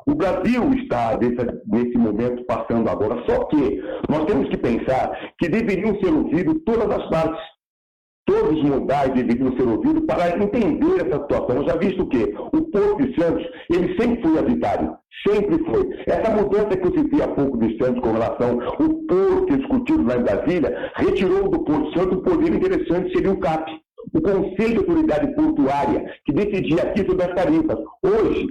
O Brasil está, nesse momento, passando agora. Só que nós temos que pensar que deveriam ser ouvidos todas as partes. Todos os modais deveriam ser ouvidos para entender essa situação. Eu já visto que o Porto de Santos, ele sempre foi autoritário. Sempre foi. Essa mudança que eu citei há pouco de Santos com relação ao Porto discutido lá em Brasília, retirou do Porto de Santos um poder interessante, seria o CAP. O Conselho de Autoridade Portuária, que decidia aqui sobre as tarifas. Hoje,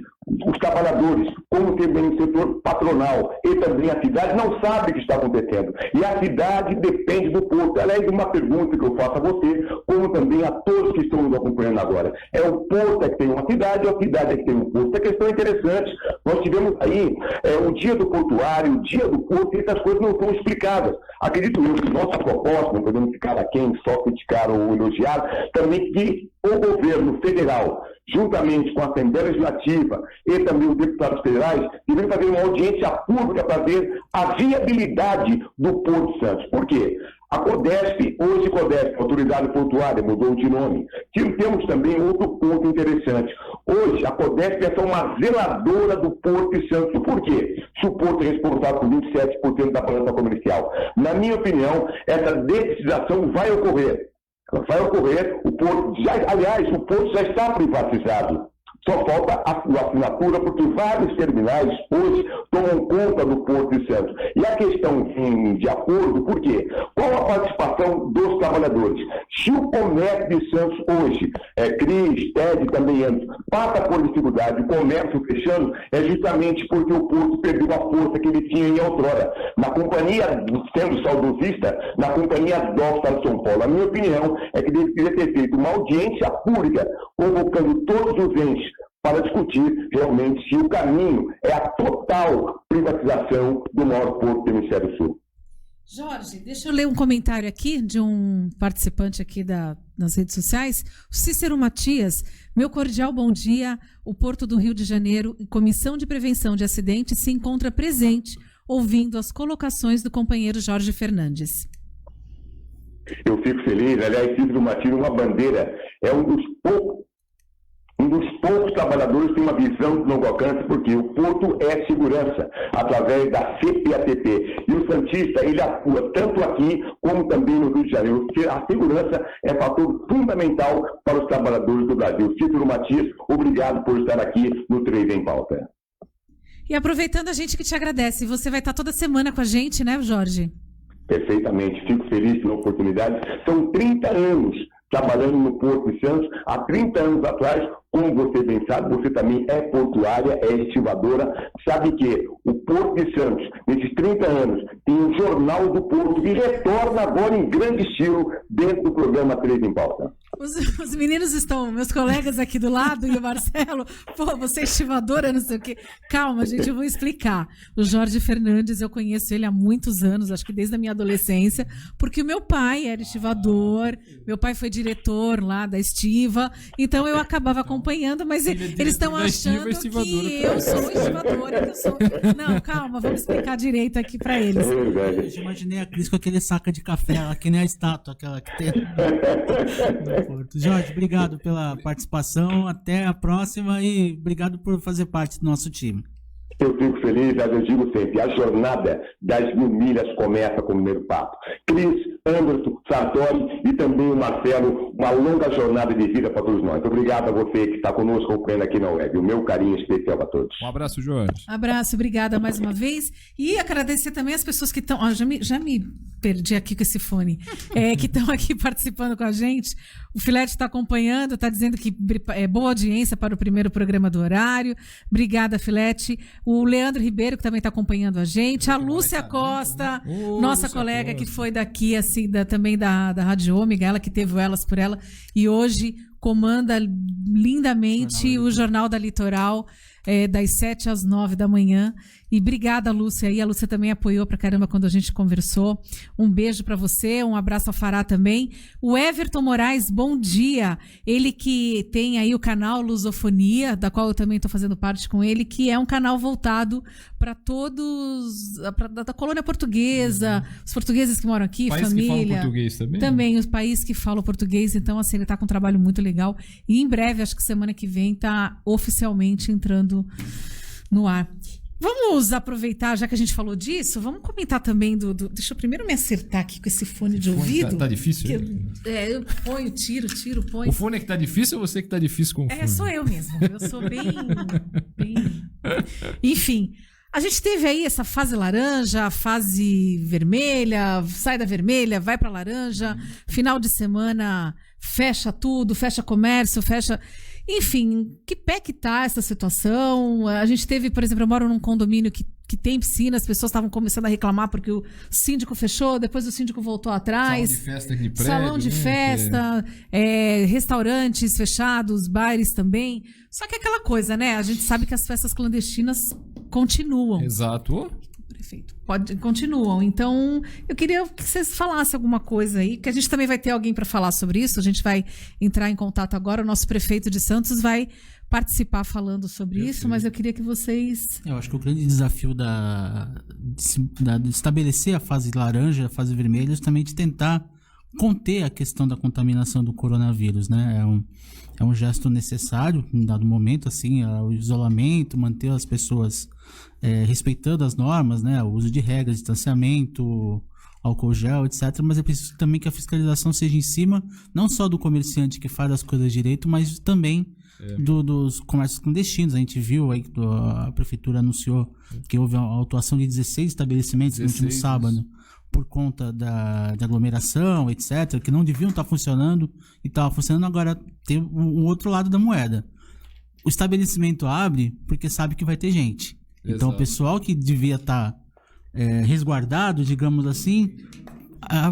os trabalhadores, como também o setor patronal e também a cidade, não sabem o que está acontecendo. E a cidade depende do porto. Aliás, uma pergunta que eu faço a você, como também a todos que estão nos acompanhando agora. É o porto que tem uma cidade ou a cidade é que tem um porto? Essa questão é interessante. Nós tivemos aí o dia do portuário, o dia do porto, e essas coisas não são explicadas. Acredito eu que nossa proposta, não podemos ficar aquém, só criticar ou elogiar, também que o governo federal, juntamente com a Assembleia Legislativa e também os deputados federais, devem fazer uma audiência pública para ver a viabilidade do Porto de Santos. Por quê? A CODESP, hoje CODESP, Autoridade Portuária, mudou de nome. Temos também outro ponto interessante. Hoje, a CODESP é só uma zeladora do Porto de Santos. Por quê? Se o Porto é responsável por 27% da balança comercial. Na minha opinião, essa desestatização vai ocorrer. Vai ocorrer, o Porto o Porto já está privatizado. Só falta a assinatura, porque vários terminais hoje tomam conta do Porto de Santos. E a questão de acordo, por quê? Qual a participação dos trabalhadores? Se o comércio de Santos hoje, CRIS, TED também antes, passa por dificuldade, o comércio fechando, é justamente porque o Porto perdeu a força que ele tinha em outrora. Na companhia, sendo saudosista, na companhia do Estado de São Paulo. A minha opinião é que deveria ter feito uma audiência pública, convocando todos os entes para discutir realmente se o caminho é a total privatização do maior porto do Hemisfério Sul. Jorge, deixa eu ler um comentário aqui de um participante aqui nas redes sociais. O Cícero Matias, meu cordial bom dia. O Porto do Rio de Janeiro, Comissão de Prevenção de Acidentes, se encontra presente, ouvindo as colocações do companheiro Jorge Fernandes. Eu fico feliz. Aliás, Cícero Matias, uma bandeira, é um dos poucos trabalhadores que tem uma visão de longo alcance, porque o Porto é segurança, através da CPATP. E o Santista, ele atua tanto aqui, como também no Rio de Janeiro. A segurança é fator fundamental para os trabalhadores do Brasil. Cícero Matias, obrigado por estar aqui no 3 em Pauta. E aproveitando, a gente que te agradece. Você vai estar toda semana com a gente, né, Jorge? Perfeitamente. Fico feliz pela oportunidade. São 30 anos trabalhando no Porto de Santos. Há 30 anos atrás, como você bem sabe, você também é portuária, é estivadora, sabe que o Porto de Santos, nesses 30 anos, tem um Jornal do Porto que retorna agora em grande estilo dentro do programa 3 em Pauta. Os meninos estão, meus colegas aqui do lado, e o Marcelo, pô, você é estivadora, não sei o quê. Calma, gente, eu vou explicar. O Jorge Fernandes, eu conheço ele há muitos anos, acho que desde a minha adolescência, porque o meu pai era estivador, meu pai foi diretor lá da estiva, então eu acabava acompanhando, mas eles estão achando que eu sou estivadora, que eu sou... Não, calma, vamos explicar direito aqui para eles. Eu imaginei a Cris com aquele saco de café, que nem a estátua, aquela que tem... Jorge, obrigado pela participação, até a próxima e obrigado por fazer parte do nosso time. Eu fico feliz, mas eu digo sempre, a jornada das 1000 milhas começa com o primeiro passo. Cris, Anderson, Sartori e também o Marcelo, uma longa jornada de vida para todos nós. Obrigado a você que está conosco acompanhando aqui na web. O meu carinho especial a todos. Um abraço, Jorge. Abraço, obrigada mais uma vez. E agradecer também as pessoas que estão... Já me perdi aqui com esse fone. Que estão aqui participando com a gente. O Filete está acompanhando, está dizendo que é boa audiência para o primeiro programa do horário. Obrigada, Filete. O Leandro Ribeiro, que também está acompanhando a gente. A Lúcia Costa, nossa colega que foi daqui, assim, também da Rádio Ômega, ela que teve o Elas por Ela. E hoje comanda lindamente o Jornal da Litoral, das 7 às 9 da manhã. E obrigada, Lúcia. E a Lúcia também apoiou pra caramba quando a gente conversou. Um beijo pra você, um abraço ao Fará também. O Everton Moraes, bom dia. Ele que tem aí o canal Lusofonia, da qual eu também estou fazendo parte com ele, que é um canal voltado para todos, da colônia portuguesa, os portugueses que moram aqui, país família. Que falam português também? Também, os países que falam português. Então, assim, ele está com um trabalho muito legal. E em breve, acho que semana que vem, está oficialmente entrando no ar. Vamos aproveitar, já que a gente falou disso, vamos comentar também deixa eu primeiro me acertar aqui com esse fone de ouvido. Tá difícil? Eu ponho, tiro, ponho. O fone é que tá difícil ou você que tá difícil com o fone? Sou eu mesmo. Eu sou bem... Enfim, a gente teve aí essa fase laranja, fase vermelha, sai da vermelha, vai pra laranja, final de semana fecha tudo, fecha comércio, fecha... Enfim, que pé que tá essa situação? A gente teve, por exemplo, eu moro num condomínio que tem piscina, as pessoas estavam começando a reclamar porque o síndico fechou, depois o síndico voltou atrás. Salão de festa aqui de prédio, salão de festa, restaurantes fechados, bares também. Só que é aquela coisa, né? A gente sabe que as festas clandestinas continuam. Exato. Prefeito. Continuam. Então, eu queria que vocês falassem alguma coisa aí, que a gente também vai ter alguém para falar sobre isso. A gente vai entrar em contato agora. O nosso prefeito de Santos vai participar falando sobre isso, mas eu queria que vocês... Eu acho que o grande desafio de estabelecer a fase laranja, a fase vermelha, é justamente tentar conter a questão da contaminação do coronavírus, né? É um gesto necessário, em dado momento, assim, o isolamento, manter as pessoas respeitando as normas, né? O uso de regras, distanciamento, álcool gel, etc. Mas é preciso também que a fiscalização seja em cima, não só do comerciante que faz as coisas direito, mas também dos comércios clandestinos. A gente viu aí que a prefeitura anunciou que houve a autuação de 16 estabelecimentos no último sábado, por conta de aglomeração, etc., que não deviam estar funcionando e estavam funcionando. Agora tem um outro lado da moeda. O estabelecimento abre porque sabe que vai ter gente. Exato. Então o pessoal que devia estar resguardado, digamos assim,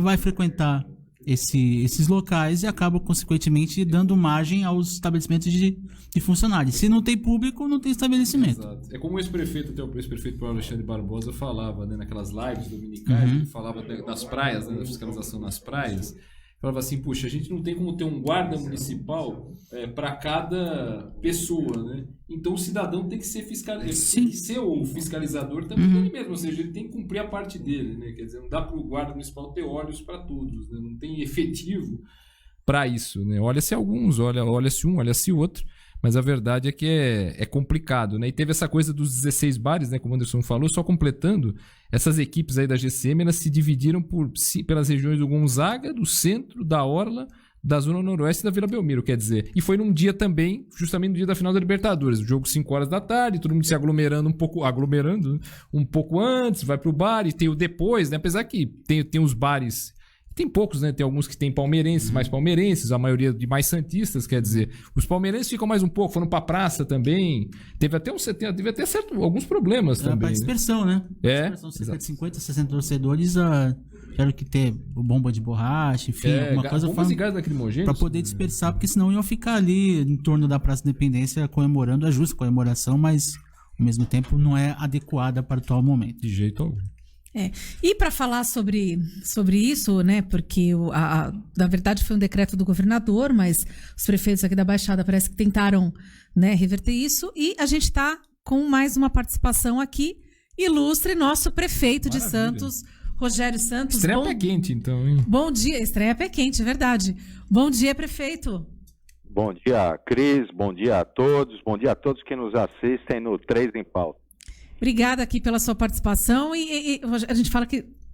vai frequentar esses locais e acaba, consequentemente, dando margem aos estabelecimentos de funcionários. Se não tem público, não tem estabelecimento. Exato. É como o ex-prefeito, até o ex-prefeito Paulo Alexandre Barbosa falava, né, naquelas lives dominicais, ele falava das praias, né, da fiscalização nas praias. Falava assim, puxa, a gente não tem como ter um guarda municipal para cada pessoa, né? Então o cidadão tem que ser o fiscalizador também dele mesmo, ou seja, ele tem que cumprir a parte dele, né? Quer dizer, não dá para o guarda municipal ter olhos para todos, né? Não tem efetivo para isso, né? Olha-se alguns, olha-se um, olha-se outro, mas a verdade é que é complicado, né? E teve essa coisa dos 16 bares, né? Como o Anderson falou, só completando, essas equipes aí da GCM, elas se dividiram pelas regiões do Gonzaga, do centro, da Orla, da Zona Noroeste e da Vila Belmiro, quer dizer. E foi num dia também, justamente no dia da final da Libertadores, o jogo 5 horas da tarde, todo mundo se aglomerando um pouco antes, vai pro bar, e tem o depois, né? Apesar que tem os bares... Tem poucos, né? Tem alguns que tem palmeirenses, mais palmeirenses, a maioria de mais santistas, quer dizer. Os palmeirenses ficam mais um pouco, foram pra praça também. Teve até alguns problemas também. Pra dispersão, né? Dispersão, cerca de 50, 60 torcedores, tiveram que ter bomba de borracha, enfim, alguma coisa. Bombas e gás lacrimogêneos. Pra poder dispersar, porque senão iam ficar ali em torno da Praça da Independência comemorando a justa comemoração, mas ao mesmo tempo não é adequada para o atual momento. De jeito algum. E para falar sobre isso, né, porque na verdade foi um decreto do governador, mas os prefeitos aqui da Baixada parece que tentaram, né, reverter isso, e a gente está com mais uma participação aqui, ilustre nosso prefeito de Santos, Rogério Santos. Estreia pé quente, então, hein? Bom dia, estreia pé quente, é verdade. Bom dia, prefeito. Bom dia, Cris, bom dia a todos que nos assistem no 3 em Pauta. Obrigada aqui pela sua participação e a gente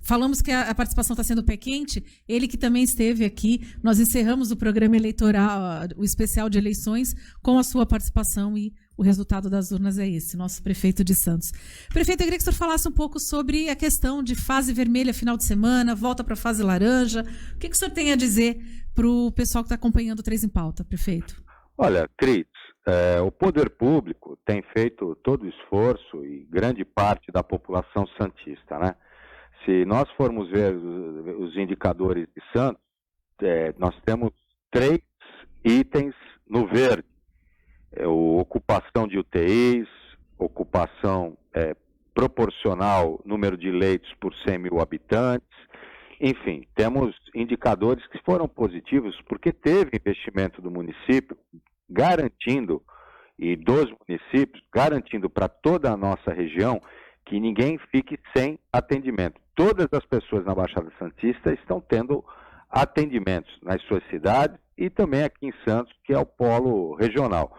falamos que a participação está sendo pé quente, ele que também esteve aqui, nós encerramos o programa eleitoral, o especial de eleições, com a sua participação e o resultado das urnas é esse, nosso prefeito de Santos. Prefeito, eu queria que o senhor falasse um pouco sobre a questão de fase vermelha final de semana, volta para a fase laranja, o que o senhor tem a dizer para o pessoal que está acompanhando o 3 em Pauta, prefeito? Olha, Cris, o poder público tem feito todo o esforço e grande parte da população santista, né? Se nós formos ver os indicadores de Santos, nós temos 3 itens no verde. Ocupação de UTIs, ocupação proporcional número de leitos por 100 mil habitantes. Enfim, temos indicadores que foram positivos porque teve investimento do município garantindo, e dos municípios, garantindo para toda a nossa região que ninguém fique sem atendimento. Todas as pessoas na Baixada Santista estão tendo atendimentos nas suas cidades e também aqui em Santos, que é o polo regional.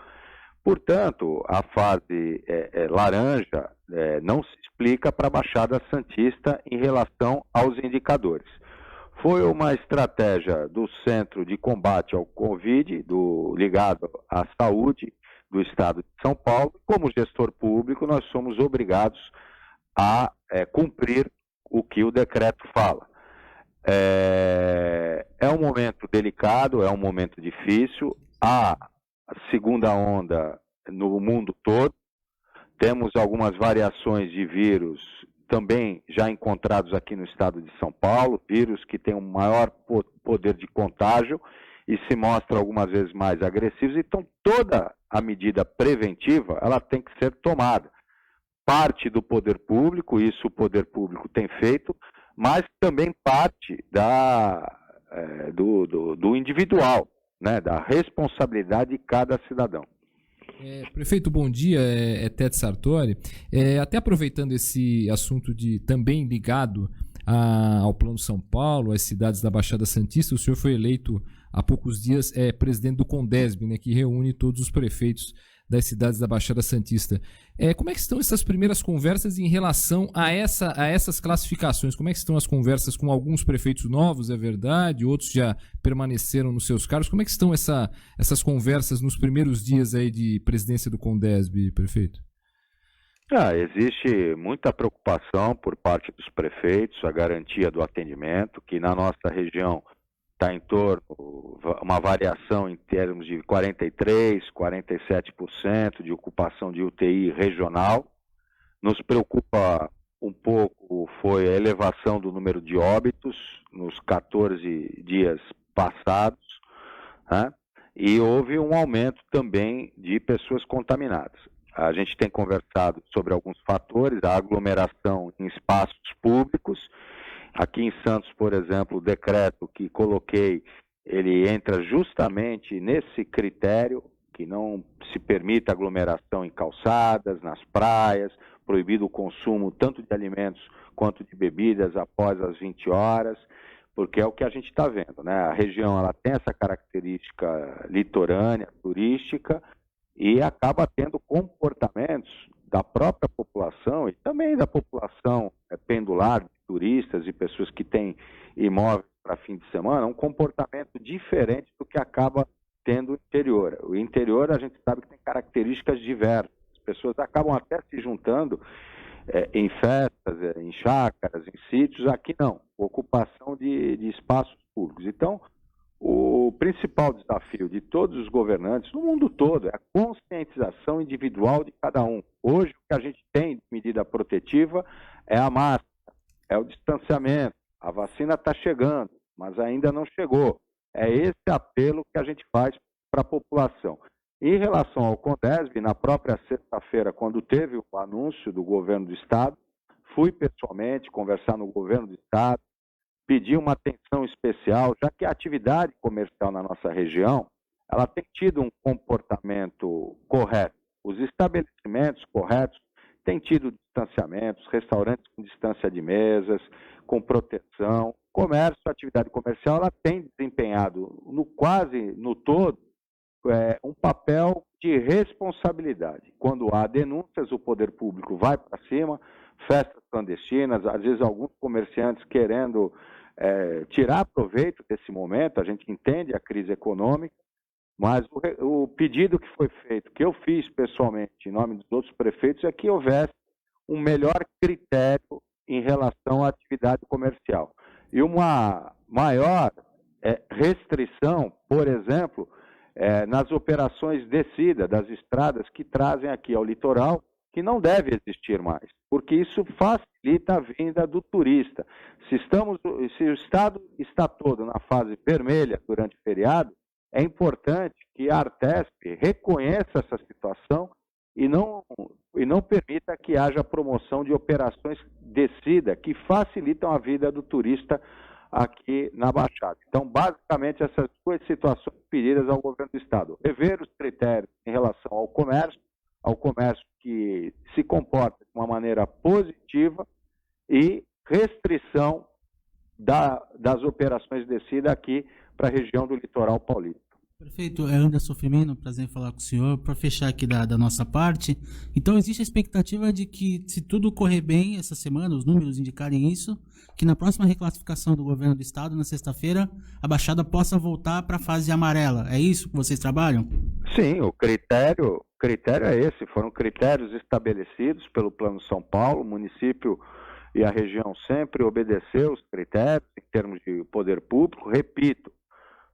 Portanto, a fase laranja não se explica para a Baixada Santista em relação aos indicadores. Foi uma estratégia do Centro de Combate ao Covid, ligado à saúde do Estado de São Paulo. Como gestor público, nós somos obrigados a cumprir o que o decreto fala. É um momento delicado, é um momento difícil. A segunda onda no mundo todo. Temos algumas variações de vírus também já encontrados aqui no estado de São Paulo, vírus que tem um maior poder de contágio e se mostram algumas vezes mais agressivos. Então, toda a medida preventiva, ela tem que ser tomada. Parte do poder público, isso o poder público tem feito, mas também parte do individual, né, da responsabilidade de cada cidadão. Prefeito, bom dia, Tete Sartori. Até aproveitando esse assunto também ligado ao Plano São Paulo, às cidades da Baixada Santista, o senhor foi eleito há poucos dias presidente do CONDESB, né, que reúne todos os prefeitos das cidades da Baixada Santista. Como é que estão essas primeiras conversas em relação a essas classificações? Como é que estão as conversas com alguns prefeitos novos, é verdade? Outros já permaneceram nos seus cargos. Como é que estão essas conversas nos primeiros dias aí de presidência do CONDESB, prefeito? Existe muita preocupação por parte dos prefeitos, a garantia do atendimento, que na nossa região está em torno, uma variação em termos de 43%, 47% de ocupação de UTI regional. Nos preocupa um pouco foi a elevação do número de óbitos nos 14 dias passados, né? E houve um aumento também de pessoas contaminadas. A gente tem conversado sobre alguns fatores, a aglomeração em espaços públicos. Aqui em Santos, por exemplo, o decreto que coloquei, ele entra justamente nesse critério, que não se permita aglomeração em calçadas, nas praias, proibido o consumo tanto de alimentos quanto de bebidas após as 20 horas, porque é o que a gente está vendo, né? A região ela tem essa característica litorânea, turística, e acaba tendo comportamentos da própria população e também da população pendular, turistas e pessoas que têm imóveis para fim de semana, um comportamento diferente do que acaba tendo o interior. O interior a gente sabe que tem características diversas. As pessoas acabam até se juntando em festas, em chácaras, em sítios. Aqui não, ocupação de espaços públicos. Então, o principal desafio de todos os governantes no mundo todo é a conscientização individual de cada um. Hoje, o que a gente tem de medida protetiva é a máscara, é o distanciamento. A vacina está chegando, mas ainda não chegou. É esse apelo que a gente faz para a população. Em relação ao CONDESB, na própria sexta-feira, quando teve o anúncio do governo do Estado, fui pessoalmente conversar no governo do Estado, pedir uma atenção especial, já que a atividade comercial na nossa região, ela tem tido um comportamento correto. Os estabelecimentos corretos têm tido distanciamentos, restaurantes com distância de mesas, com proteção. Comércio, a atividade comercial, ela tem desempenhado, quase no todo, um papel de responsabilidade. Quando há denúncias, o poder público vai para cima, festas clandestinas, às vezes alguns comerciantes querendo tirar proveito desse momento, a gente entende a crise econômica, mas o pedido que foi feito, que eu fiz pessoalmente em nome dos outros prefeitos, é que houvesse um melhor critério em relação à atividade comercial. E uma maior restrição, por exemplo, nas operações descida das estradas que trazem aqui ao litoral, que não deve existir mais, porque isso facilita a vinda do turista. Se o estado está todo na fase vermelha durante o feriado, é importante que a Artesp reconheça essa situação e não permita que haja promoção de operações descida que facilitam a vida do turista aqui na Baixada. Então, basicamente, essas duas situações pedidas ao governo do Estado. Rever os critérios em relação ao comércio que se comporta de uma maneira positiva e restrição das operações de descida aqui para a região do litoral paulista. Prefeito, é Anderson Firmino, prazer em falar com o senhor. Para fechar aqui da nossa parte, então existe a expectativa de que, se tudo correr bem essa semana, os números indicarem isso, que na próxima reclassificação do governo do estado, na sexta-feira, a Baixada possa voltar para a fase amarela. É isso que vocês trabalham? Sim, o critério é esse. Foram critérios estabelecidos pelo Plano São Paulo. O município e a região sempre obedeceu os critérios em termos de poder público. Repito,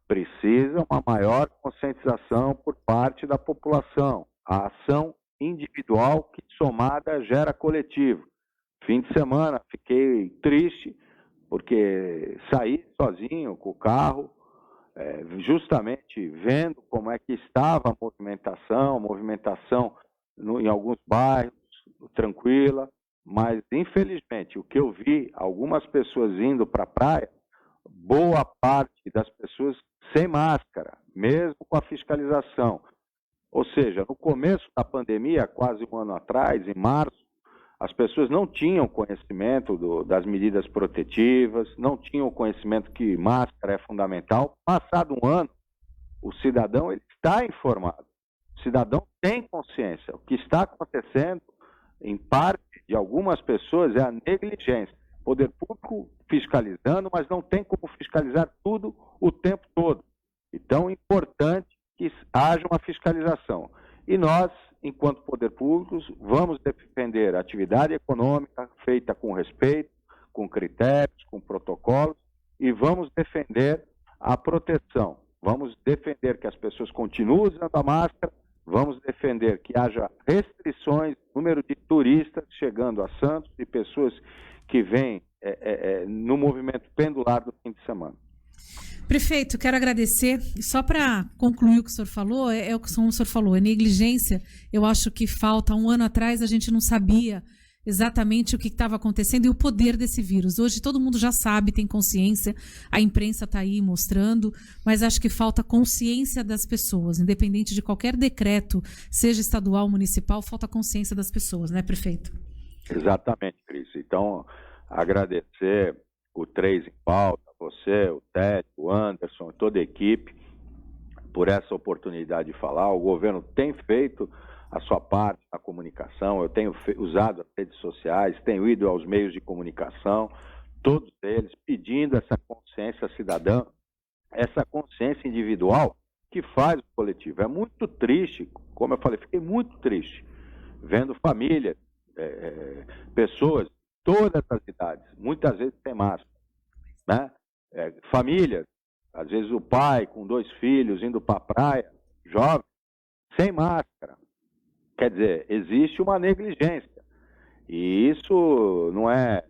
precisa uma maior conscientização por parte da população. A ação individual que somada gera coletivo. Fim de semana fiquei triste porque saí sozinho com o carro, justamente vendo como é que estava a movimentação em alguns bairros, tranquila, mas infelizmente o que eu vi, algumas pessoas indo para a praia, boa parte das pessoas sem máscara, mesmo com a fiscalização. Ou seja, no começo da pandemia, quase um ano atrás, em março, as pessoas não tinham conhecimento das medidas protetivas, não tinham conhecimento que máscara é fundamental. Passado um ano, o cidadão ele está informado, o cidadão tem consciência. O que está acontecendo, em parte de algumas pessoas, é a negligência. Poder público fiscalizando, mas não tem como fiscalizar tudo o tempo todo. Então, é importante que haja uma fiscalização. E nós, enquanto poder público, vamos defender a atividade econômica feita com respeito, com critérios, com protocolos, e vamos defender a proteção. Vamos defender que as pessoas continuem usando a máscara, vamos defender que haja restrições, número de turistas chegando a Santos e pessoas que vêm no movimento pendular do fim de semana. Prefeito, quero agradecer. Só para concluir o que o senhor falou, é o que o senhor falou, é negligência. Eu acho que falta. Um ano atrás a gente não sabia exatamente o que estava acontecendo e o poder desse vírus. Hoje todo mundo já sabe, tem consciência, a imprensa está aí mostrando, mas acho que falta consciência das pessoas, independente de qualquer decreto, seja estadual ou municipal, falta consciência das pessoas, né, prefeito? Exatamente, Cris. Então, agradecer o 3 em Pauta, você, o Ted, o Anderson, toda a equipe, por essa oportunidade de falar. O governo tem feito a sua parte na comunicação, eu tenho usado as redes sociais, tenho ido aos meios de comunicação, todos eles pedindo essa consciência cidadã, essa consciência individual que faz o coletivo. É muito triste, como eu falei, fiquei muito triste vendo famílias, pessoas, todas as idades, muitas vezes sem máscara, né? Famílias, às vezes o pai com 2 filhos indo para a praia, jovem, sem máscara. Quer dizer, existe uma negligência. E isso não é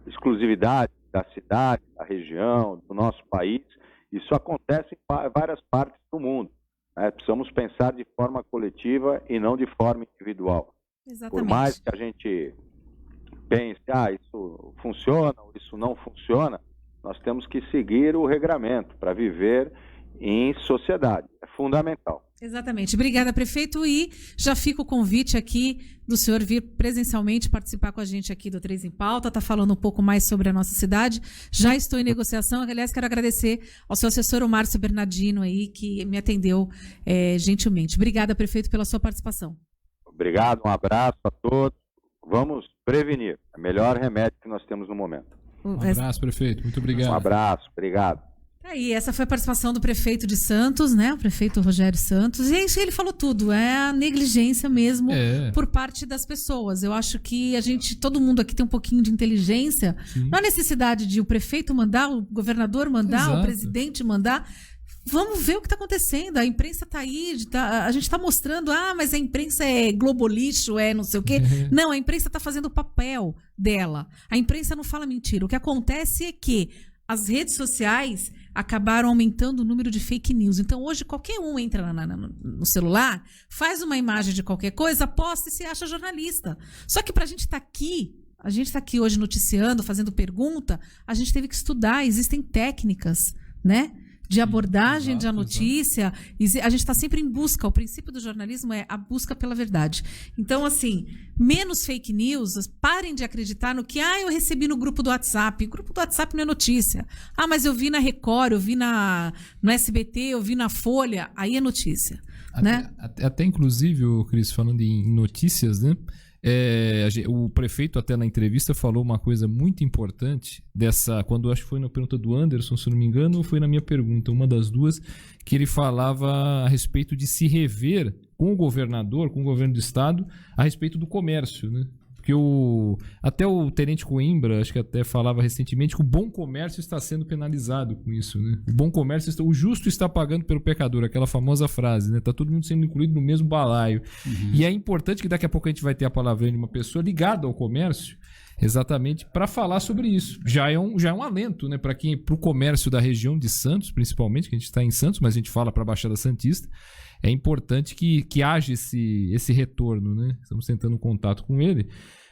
exclusividade da cidade, da região, do nosso país. Isso acontece em várias partes do mundo. Precisamos pensar de forma coletiva e não de forma individual. Exatamente. Por mais que a gente pense, isso funciona ou isso não funciona, nós temos que seguir o regramento para viver em sociedade. É fundamental. Exatamente. Obrigada, prefeito. E já fica o convite aqui do senhor vir presencialmente participar com a gente aqui do 3 em Pauta, tá falando um pouco mais sobre a nossa cidade. Já estou em negociação. Aliás, quero agradecer ao seu assessor, o Márcio Bernardino, aí, que me atendeu gentilmente. Obrigada, prefeito, pela sua participação. Obrigado, um abraço a todos. Vamos prevenir. É o melhor remédio que nós temos no momento. Um abraço, prefeito. Muito obrigado. Um abraço. Obrigado. Aí, essa foi a participação do prefeito de Santos, né? O prefeito Rogério Santos. E é isso, ele falou tudo. É a negligência mesmo por parte das pessoas. Eu acho que todo mundo aqui tem um pouquinho de inteligência. Sim. Não há necessidade de o prefeito mandar, o governador mandar, Exato. O presidente mandar. Vamos ver o que está acontecendo. A imprensa está aí, a gente está mostrando, mas a imprensa é globolixo, não sei o quê. Não, a imprensa está fazendo o papel dela. A imprensa não fala mentira. O que acontece é que as redes sociais acabaram aumentando o número de fake news. Então, hoje, qualquer um entra no celular, faz uma imagem de qualquer coisa, posta e se acha jornalista. Só que para a gente estar aqui hoje noticiando, fazendo pergunta, a gente teve que estudar. Existem técnicas, né? De abordagem da notícia. A gente está sempre em busca. O princípio do jornalismo é a busca pela verdade. Então, assim, menos fake news, parem de acreditar no que eu recebi no grupo do WhatsApp. O grupo do WhatsApp não é notícia. Mas eu vi na Record, eu vi no SBT, eu vi na Folha. Aí é notícia. Até inclusive, Cris, falando em notícias, né? O prefeito até na entrevista falou uma coisa muito importante quando acho que foi na pergunta do Anderson, se não me engano, ou foi na minha pergunta, uma das duas, que ele falava a respeito de se rever com o governador, com o governo do estado, a respeito do comércio, né? Porque até o tenente Coimbra, acho que até falava recentemente que o bom comércio está sendo penalizado com isso, né? O bom comércio, o justo está pagando pelo pecador, aquela famosa frase, né? Tá todo mundo sendo incluído no mesmo balaio. E é importante que daqui a pouco a gente vai ter a palavrinha de uma pessoa ligada ao comércio, exatamente para falar sobre isso. Já é um alento, né? Para o comércio da região de Santos, principalmente, que a gente está em Santos, mas a gente fala para a Baixada Santista. É importante que haja esse retorno, né? Estamos tentando um contato com ele,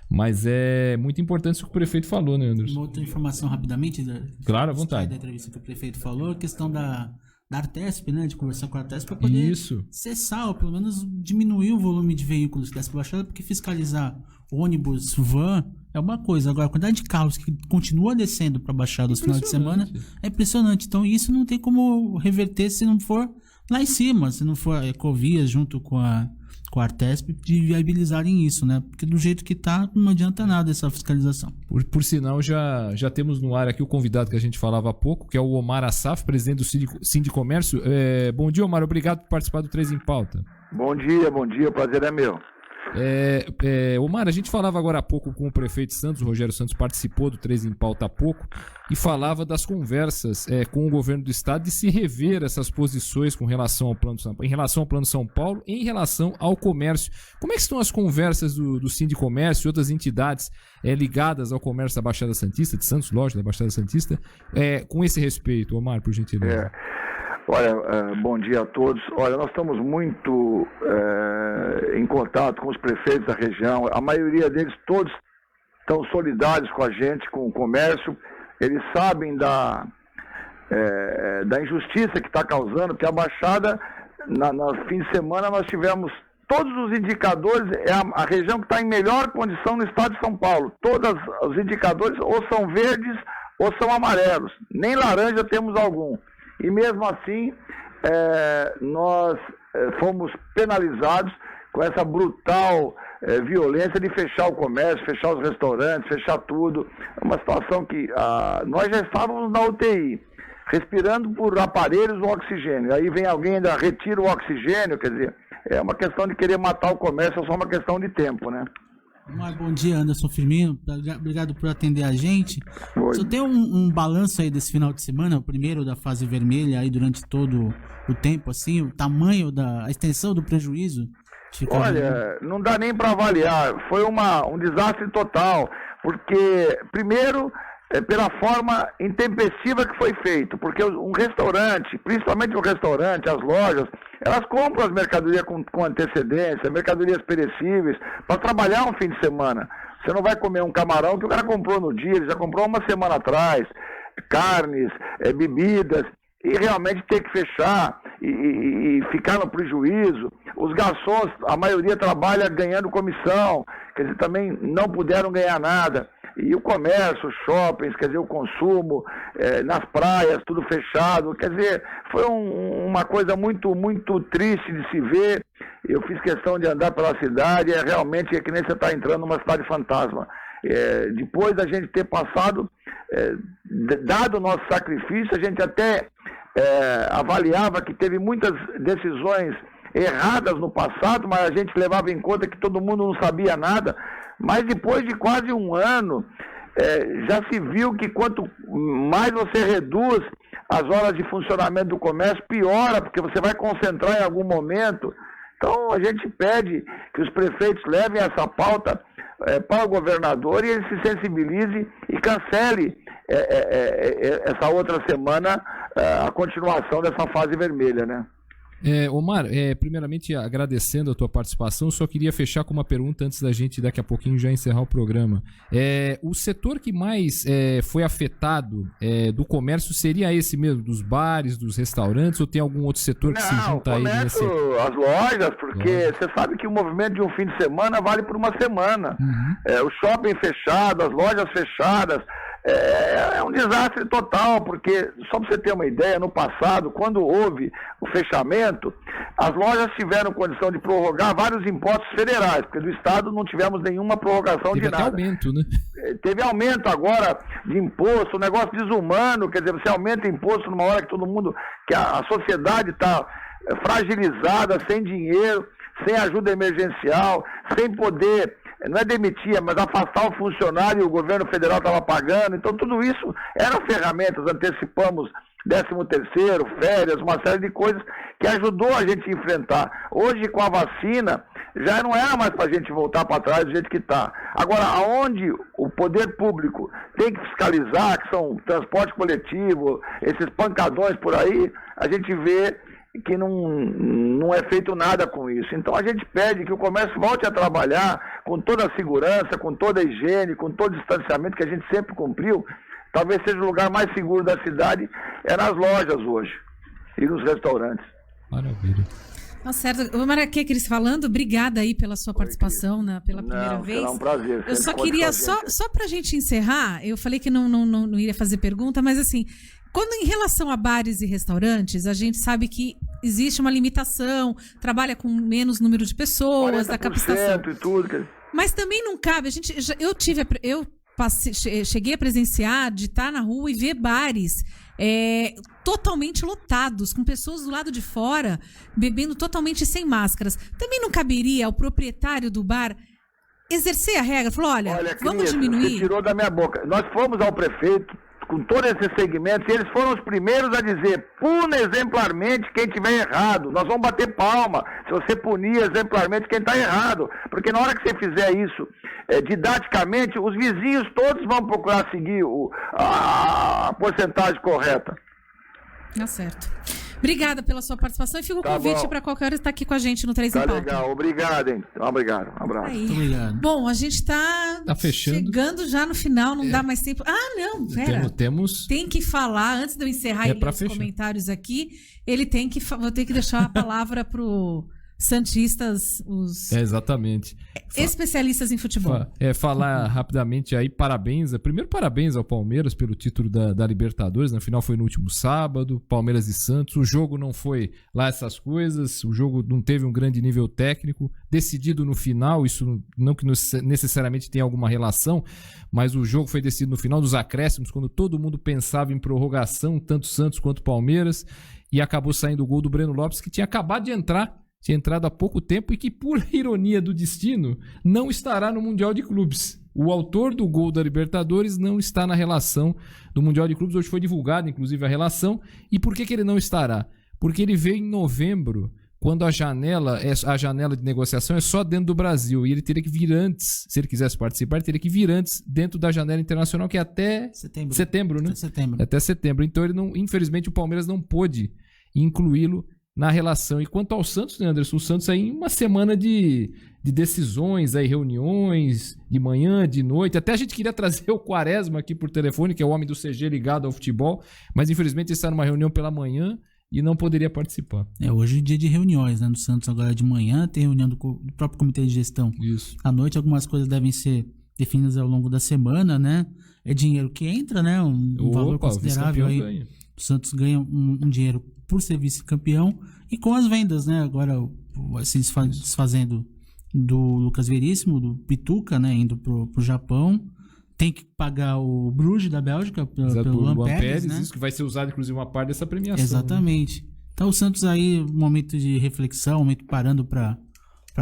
mas é muito importante isso que o prefeito falou, né, Anderson? Uma outra informação rapidamente. Claro, à vontade. Da entrevista que o prefeito falou, a questão da Artesp, né? De conversar com a Artesp para poder cessar ou pelo menos diminuir o volume de veículos que desce para a Baixada, porque fiscalizar ônibus, van é uma coisa. Agora, a quantidade de carros que continua descendo para a Baixada nos finais de semana é impressionante. Então, isso não tem como reverter se não for lá em cima, se não for a Ecovias junto com a Artesp, de viabilizarem isso, né? Porque do jeito que tá, não adianta nada essa fiscalização. Por sinal, já temos no ar aqui o convidado que a gente falava há pouco, que é o Omar Assaf, presidente do Sindicomércio. Bom dia, Omar. Obrigado por participar do 3 em Pauta. Bom dia. O prazer é meu. Omar, a gente falava agora há pouco com o prefeito Santos, o Rogério Santos participou do 3 em Pauta há pouco e falava das conversas com o governo do estado de se rever essas posições com relação ao Plano São Paulo, em relação ao Plano São Paulo, em relação ao comércio. Como é que estão as conversas do Sindicomércio e outras entidades ligadas ao comércio da Baixada Santista, de Santos, lógico, da Baixada Santista, com esse respeito, Omar, por gentileza? Olha, bom dia a todos. Olha, nós estamos muito em contato com os prefeitos da região. A maioria deles, todos estão solidários com a gente, com o comércio. Eles sabem da injustiça que está causando, porque a Baixada, no fim de semana, nós tivemos todos os indicadores, é a região que está em melhor condição no estado de São Paulo. Todos os indicadores ou são verdes ou são amarelos. Nem laranja temos algum. E mesmo assim, nós fomos penalizados com essa brutal violência de fechar o comércio, fechar os restaurantes, fechar tudo. É uma situação que nós já estávamos na UTI, respirando por aparelhos o oxigênio. Aí vem alguém e ainda retira o oxigênio, quer dizer, é uma questão de querer matar o comércio, é só uma questão de tempo, né? Bom dia, Anderson Firmino. Obrigado por atender a gente. Você tem um balanço aí desse final de semana, o primeiro da fase vermelha aí durante todo o tempo, assim, o tamanho a extensão do prejuízo? Olha, não dá nem para avaliar. Foi um desastre total, porque primeiro pela forma intempestiva que foi feito, porque um restaurante, principalmente o restaurante, as lojas, elas compram as mercadorias com antecedência, mercadorias perecíveis, para trabalhar um fim de semana. Você não vai comer um camarão que o cara comprou no dia, ele já comprou uma semana atrás, carnes, bebidas, e realmente ter que fechar e ficar no prejuízo. Os garçons, a maioria trabalha ganhando comissão, quer dizer, também não puderam ganhar nada. E o comércio, os shoppings, quer dizer, o consumo, nas praias, tudo fechado. Quer dizer, foi uma coisa muito, muito triste de se ver. Eu fiz questão de andar pela cidade, realmente é que nem você está entrando numa cidade fantasma. Depois da gente ter passado, dado o nosso sacrifício, a gente até avaliava que teve muitas decisões erradas no passado, mas a gente levava em conta que todo mundo não sabia nada. Mas depois de quase um ano, já se viu que quanto mais você reduz as horas de funcionamento do comércio, piora, porque você vai concentrar em algum momento. Então a gente pede que os prefeitos levem essa pauta para o governador e ele se sensibilize e cancele essa outra semana a continuação dessa fase vermelha, né? Omar, primeiramente agradecendo a tua participação, só queria fechar com uma pergunta antes da gente daqui a pouquinho já encerrar o programa. O setor que mais foi afetado do comércio seria esse mesmo, dos bares, dos restaurantes, ou tem algum outro setor que se junta aí? As lojas, porque você sabe que o movimento de um fim de semana vale por uma semana. O shopping fechado, as lojas fechadas, é um desastre total, porque, só para você ter uma ideia, no passado, quando houve o fechamento, as lojas tiveram condição de prorrogar vários impostos federais, porque do Estado não tivemos nenhuma prorrogação de nada. Teve aumento, né? Teve aumento agora de imposto, um negócio desumano, quer dizer, você aumenta imposto numa hora que todo mundo, que a sociedade está fragilizada, sem dinheiro, sem ajuda emergencial, sem poder... Não é demitir, mas afastar o funcionário, o governo federal estava pagando. Então, tudo isso eram ferramentas. Antecipamos 13º, férias, uma série de coisas que ajudou a gente a enfrentar. Hoje, com a vacina, já não era mais para a gente voltar para trás do jeito que está. Agora, aonde o poder público tem que fiscalizar, que são transporte coletivo, esses pancadões por aí, a gente vê que não é feito nada com isso. Então a gente pede que o comércio volte a trabalhar com toda a segurança, com toda a higiene, com todo o distanciamento que a gente sempre cumpriu. Talvez seja o lugar mais seguro da cidade, é nas lojas hoje e nos restaurantes. Maravilha. Tá certo. Maraquê, Cris, falando, obrigada aí pela sua participação pela primeira vez. Será um prazer. Eu só queria, só pra gente encerrar, eu falei que não iria fazer pergunta, mas assim, quando em relação a bares e restaurantes, a gente sabe que existe uma limitação, trabalha com menos número de pessoas, da captação. E tudo. Mas também não cabe, cheguei a presenciar de estar na rua e ver bares totalmente lotados, com pessoas do lado de fora, bebendo totalmente sem máscaras. Também não caberia ao proprietário do bar exercer a regra? Falou, olha vamos diminuir. Você tirou da minha boca. Nós fomos ao prefeito com todos esses segmentos, e eles foram os primeiros a dizer: puna exemplarmente quem tiver errado, nós vamos bater palma se você punir exemplarmente quem está errado, porque na hora que você fizer isso didaticamente, os vizinhos todos vão procurar seguir a porcentagem correta. Tá certo. Obrigada pela sua participação e fica o convite para qualquer hora estar aqui com a gente no 3 em Pauta. Legal, obrigado, hein? Obrigado, um abraço. Muito obrigado. Bom, a gente está chegando já no final, não dá mais tempo. Não, pera. Tem que falar, antes de eu encerrar os comentários aqui, vou ter que deixar a palavra pro santistas, exatamente. Especialistas em futebol. Falar rapidamente aí, primeiro parabéns ao Palmeiras pelo título da Libertadores, na final foi no último sábado, Palmeiras e Santos, o jogo não foi lá essas coisas, o jogo não teve um grande nível técnico, decidido no final, isso não que necessariamente tenha alguma relação, mas o jogo foi decidido no final dos acréscimos, quando todo mundo pensava em prorrogação, tanto Santos quanto Palmeiras, e acabou saindo o gol do Breno Lopes, que tinha acabado de entrar, tinha entrado há pouco tempo e que, por ironia do destino, não estará no Mundial de Clubes. O autor do gol da Libertadores não está na relação do Mundial de Clubes. Hoje foi divulgada, inclusive, a relação. E por que ele não estará? Porque ele veio em novembro, quando a janela de negociação é só dentro do Brasil. E ele teria que vir antes, se ele quisesse participar, ele teria que vir antes dentro da janela internacional, que é até setembro, né? Até setembro. Então, infelizmente, o Palmeiras não pôde incluí-lo na relação. E quanto ao Santos, né, Anderson? O Santos aí uma semana de decisões, aí, reuniões de manhã, de noite. Até a gente queria trazer o Quaresma aqui por telefone, que é o homem do CG ligado ao futebol, mas infelizmente ele está numa reunião pela manhã e não poderia participar. Hoje é dia de reuniões, né? No Santos agora de manhã tem reunião do próprio comitê de gestão. Isso. À noite algumas coisas devem ser definidas ao longo da semana, né? É dinheiro que entra, né? Um valor considerável aí. O Santos ganha um dinheiro por ser vice-campeão e com as vendas, né? Agora se desfazendo do Lucas Veríssimo, do Pituca, né? Indo pro Japão. Tem que pagar o Bruges da Bélgica pelo Luan Pérez, né? Isso que vai ser usado, inclusive, uma parte dessa premiação. Exatamente. Né? Então o Santos aí, um momento de reflexão, um momento parando para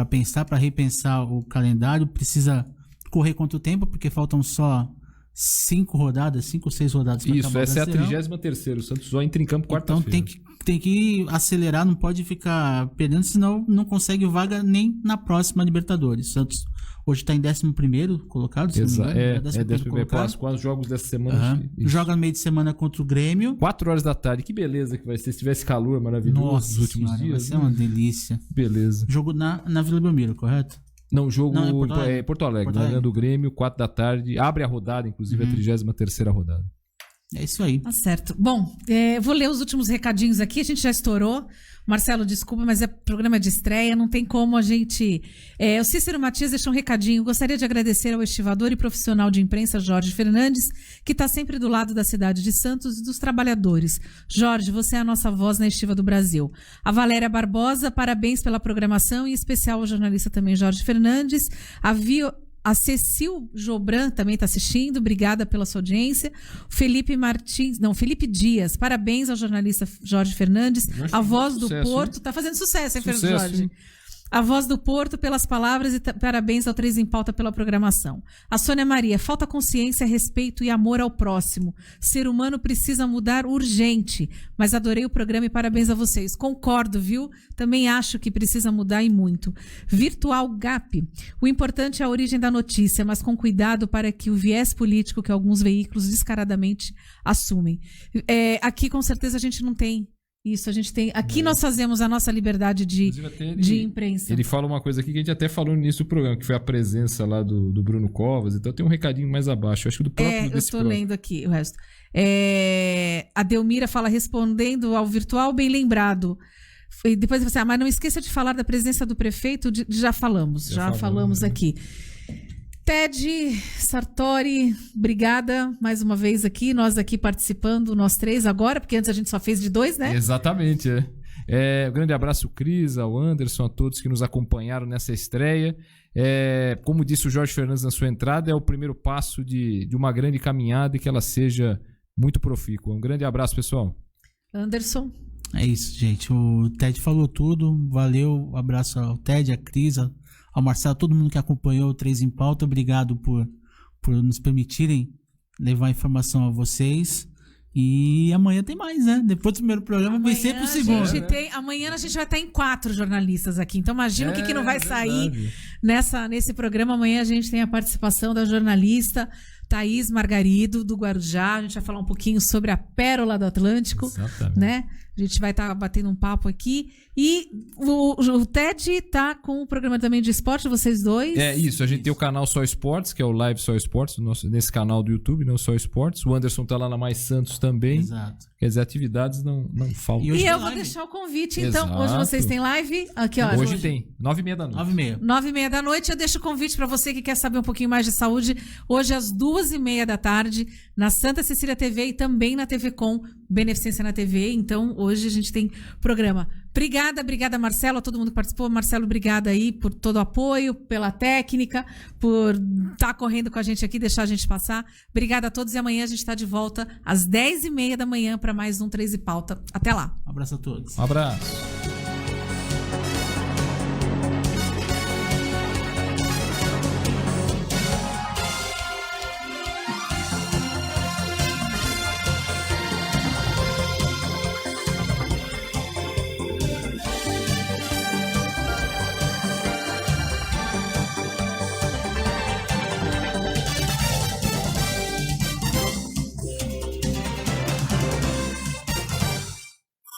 pensar, para repensar o calendário. Precisa correr quanto tempo, porque faltam só 5 ou 6 rodadas para acabar o Brasileirão. Essa é a 33ª. O Santos só entra em campo quarta-feira. Então tem que acelerar, não pode ficar perdendo, senão não consegue vaga nem na próxima Libertadores. Santos Hoje tá em 11º colocado, se não me engano. É 11º colocado. Com os jogos dessa semana. Joga no meio de semana contra o Grêmio. 4 horas da tarde. Que beleza que vai ser. Se tivesse calor maravilhoso nos últimos dias. Vai ser uma delícia. Beleza. Jogo na Vila Belmiro, correto? Não, jogo é Porto Alegre. Na do Grêmio, 4 da tarde. Abre a rodada, inclusive a 33ª rodada. É isso aí. Tá certo. Bom, vou ler os últimos recadinhos aqui. A gente já estourou. Marcelo, desculpa, mas é programa de estreia. Não tem como a gente... o Cícero Matias deixou um recadinho. Gostaria de agradecer ao estivador e profissional de imprensa Jorge Fernandes, que está sempre do lado da cidade de Santos e dos trabalhadores. Jorge, você é a nossa voz na estiva do Brasil. A Valéria Barbosa, parabéns pela programação, e em especial ao jornalista também Jorge Fernandes. A Cecil Jobran também está assistindo, obrigada pela sua audiência. Felipe Dias, parabéns ao jornalista Jorge Fernandes, a voz do Porto. Está fazendo sucesso, hein, Jorge? Hein? A voz do Porto pelas palavras e parabéns ao 3 em Pauta pela programação. A Sônia Maria, falta consciência, respeito e amor ao próximo. Ser humano precisa mudar urgente, mas adorei o programa e parabéns a vocês. Concordo, viu? Também acho que precisa mudar e muito. Virtual Gap, o importante é a origem da notícia, mas com cuidado para que o viés político que alguns veículos descaradamente assumem. Aqui com certeza a gente não tem isso, a gente tem... Aqui nós fazemos a nossa liberdade de imprensa. Ele fala uma coisa aqui que a gente até falou no início do programa, que foi a presença lá do Bruno Covas. Então tem um recadinho mais abaixo. Acho que do próprio eu estou lendo aqui o resto. A Delmira fala, respondendo ao virtual, bem lembrado. E depois você mas não esqueça de falar da presença do prefeito. Já falamos aqui. Ted Sartori, obrigada mais uma vez aqui, nós aqui participando, nós 3 agora, porque antes a gente só fez de 2, né? Exatamente, um grande abraço, Cris, ao Anderson, a todos que nos acompanharam nessa estreia. Como disse o Jorge Fernandes na sua entrada, é o primeiro passo de uma grande caminhada e que ela seja muito profícua. Um grande abraço, pessoal. Anderson. É isso, gente. O Ted falou tudo. Valeu, um abraço ao Ted, a Cris, ao Marcelo, todo mundo que acompanhou o 3 em Pauta. Obrigado por nos permitirem levar a informação a vocês. E amanhã tem mais, né? Depois do primeiro programa vai ser pro segundo. Amanhã a gente vai estar em 4 jornalistas aqui. Então imagina o que não vai sair nesse programa. Amanhã a gente tem a participação da jornalista Thaís Margarido, do Guarujá. A gente vai falar um pouquinho sobre a Pérola do Atlântico. Exatamente. Né? A gente vai estar batendo um papo aqui. E o Ted está com o programa também de esporte, vocês dois. Isso. A gente tem o canal Só Esportes, que é o Live Só Esportes, nesse canal do YouTube, não Só Esportes. O Anderson está lá na Mais Santos também. Exato. Quer dizer, atividades não faltam. E eu vou deixar o convite, então. Exato. Hoje vocês têm live? Aqui, ó. Hoje tem. 9h30 da noite. 9h30 da noite. Eu deixo o convite para você que quer saber um pouquinho mais de saúde. Hoje, às 2h30 da tarde, na Santa Cecília TV e também na TV Com, Beneficência na TV. Então, hoje a gente tem programa. Obrigada, Marcelo, a todo mundo que participou. Marcelo, obrigada aí por todo o apoio, pela técnica, por estar correndo com a gente aqui, deixar a gente passar. Obrigada a todos e amanhã a gente está de volta às 10h30 da manhã para mais um 3 em Pauta. Até lá. Um abraço a todos. Um abraço.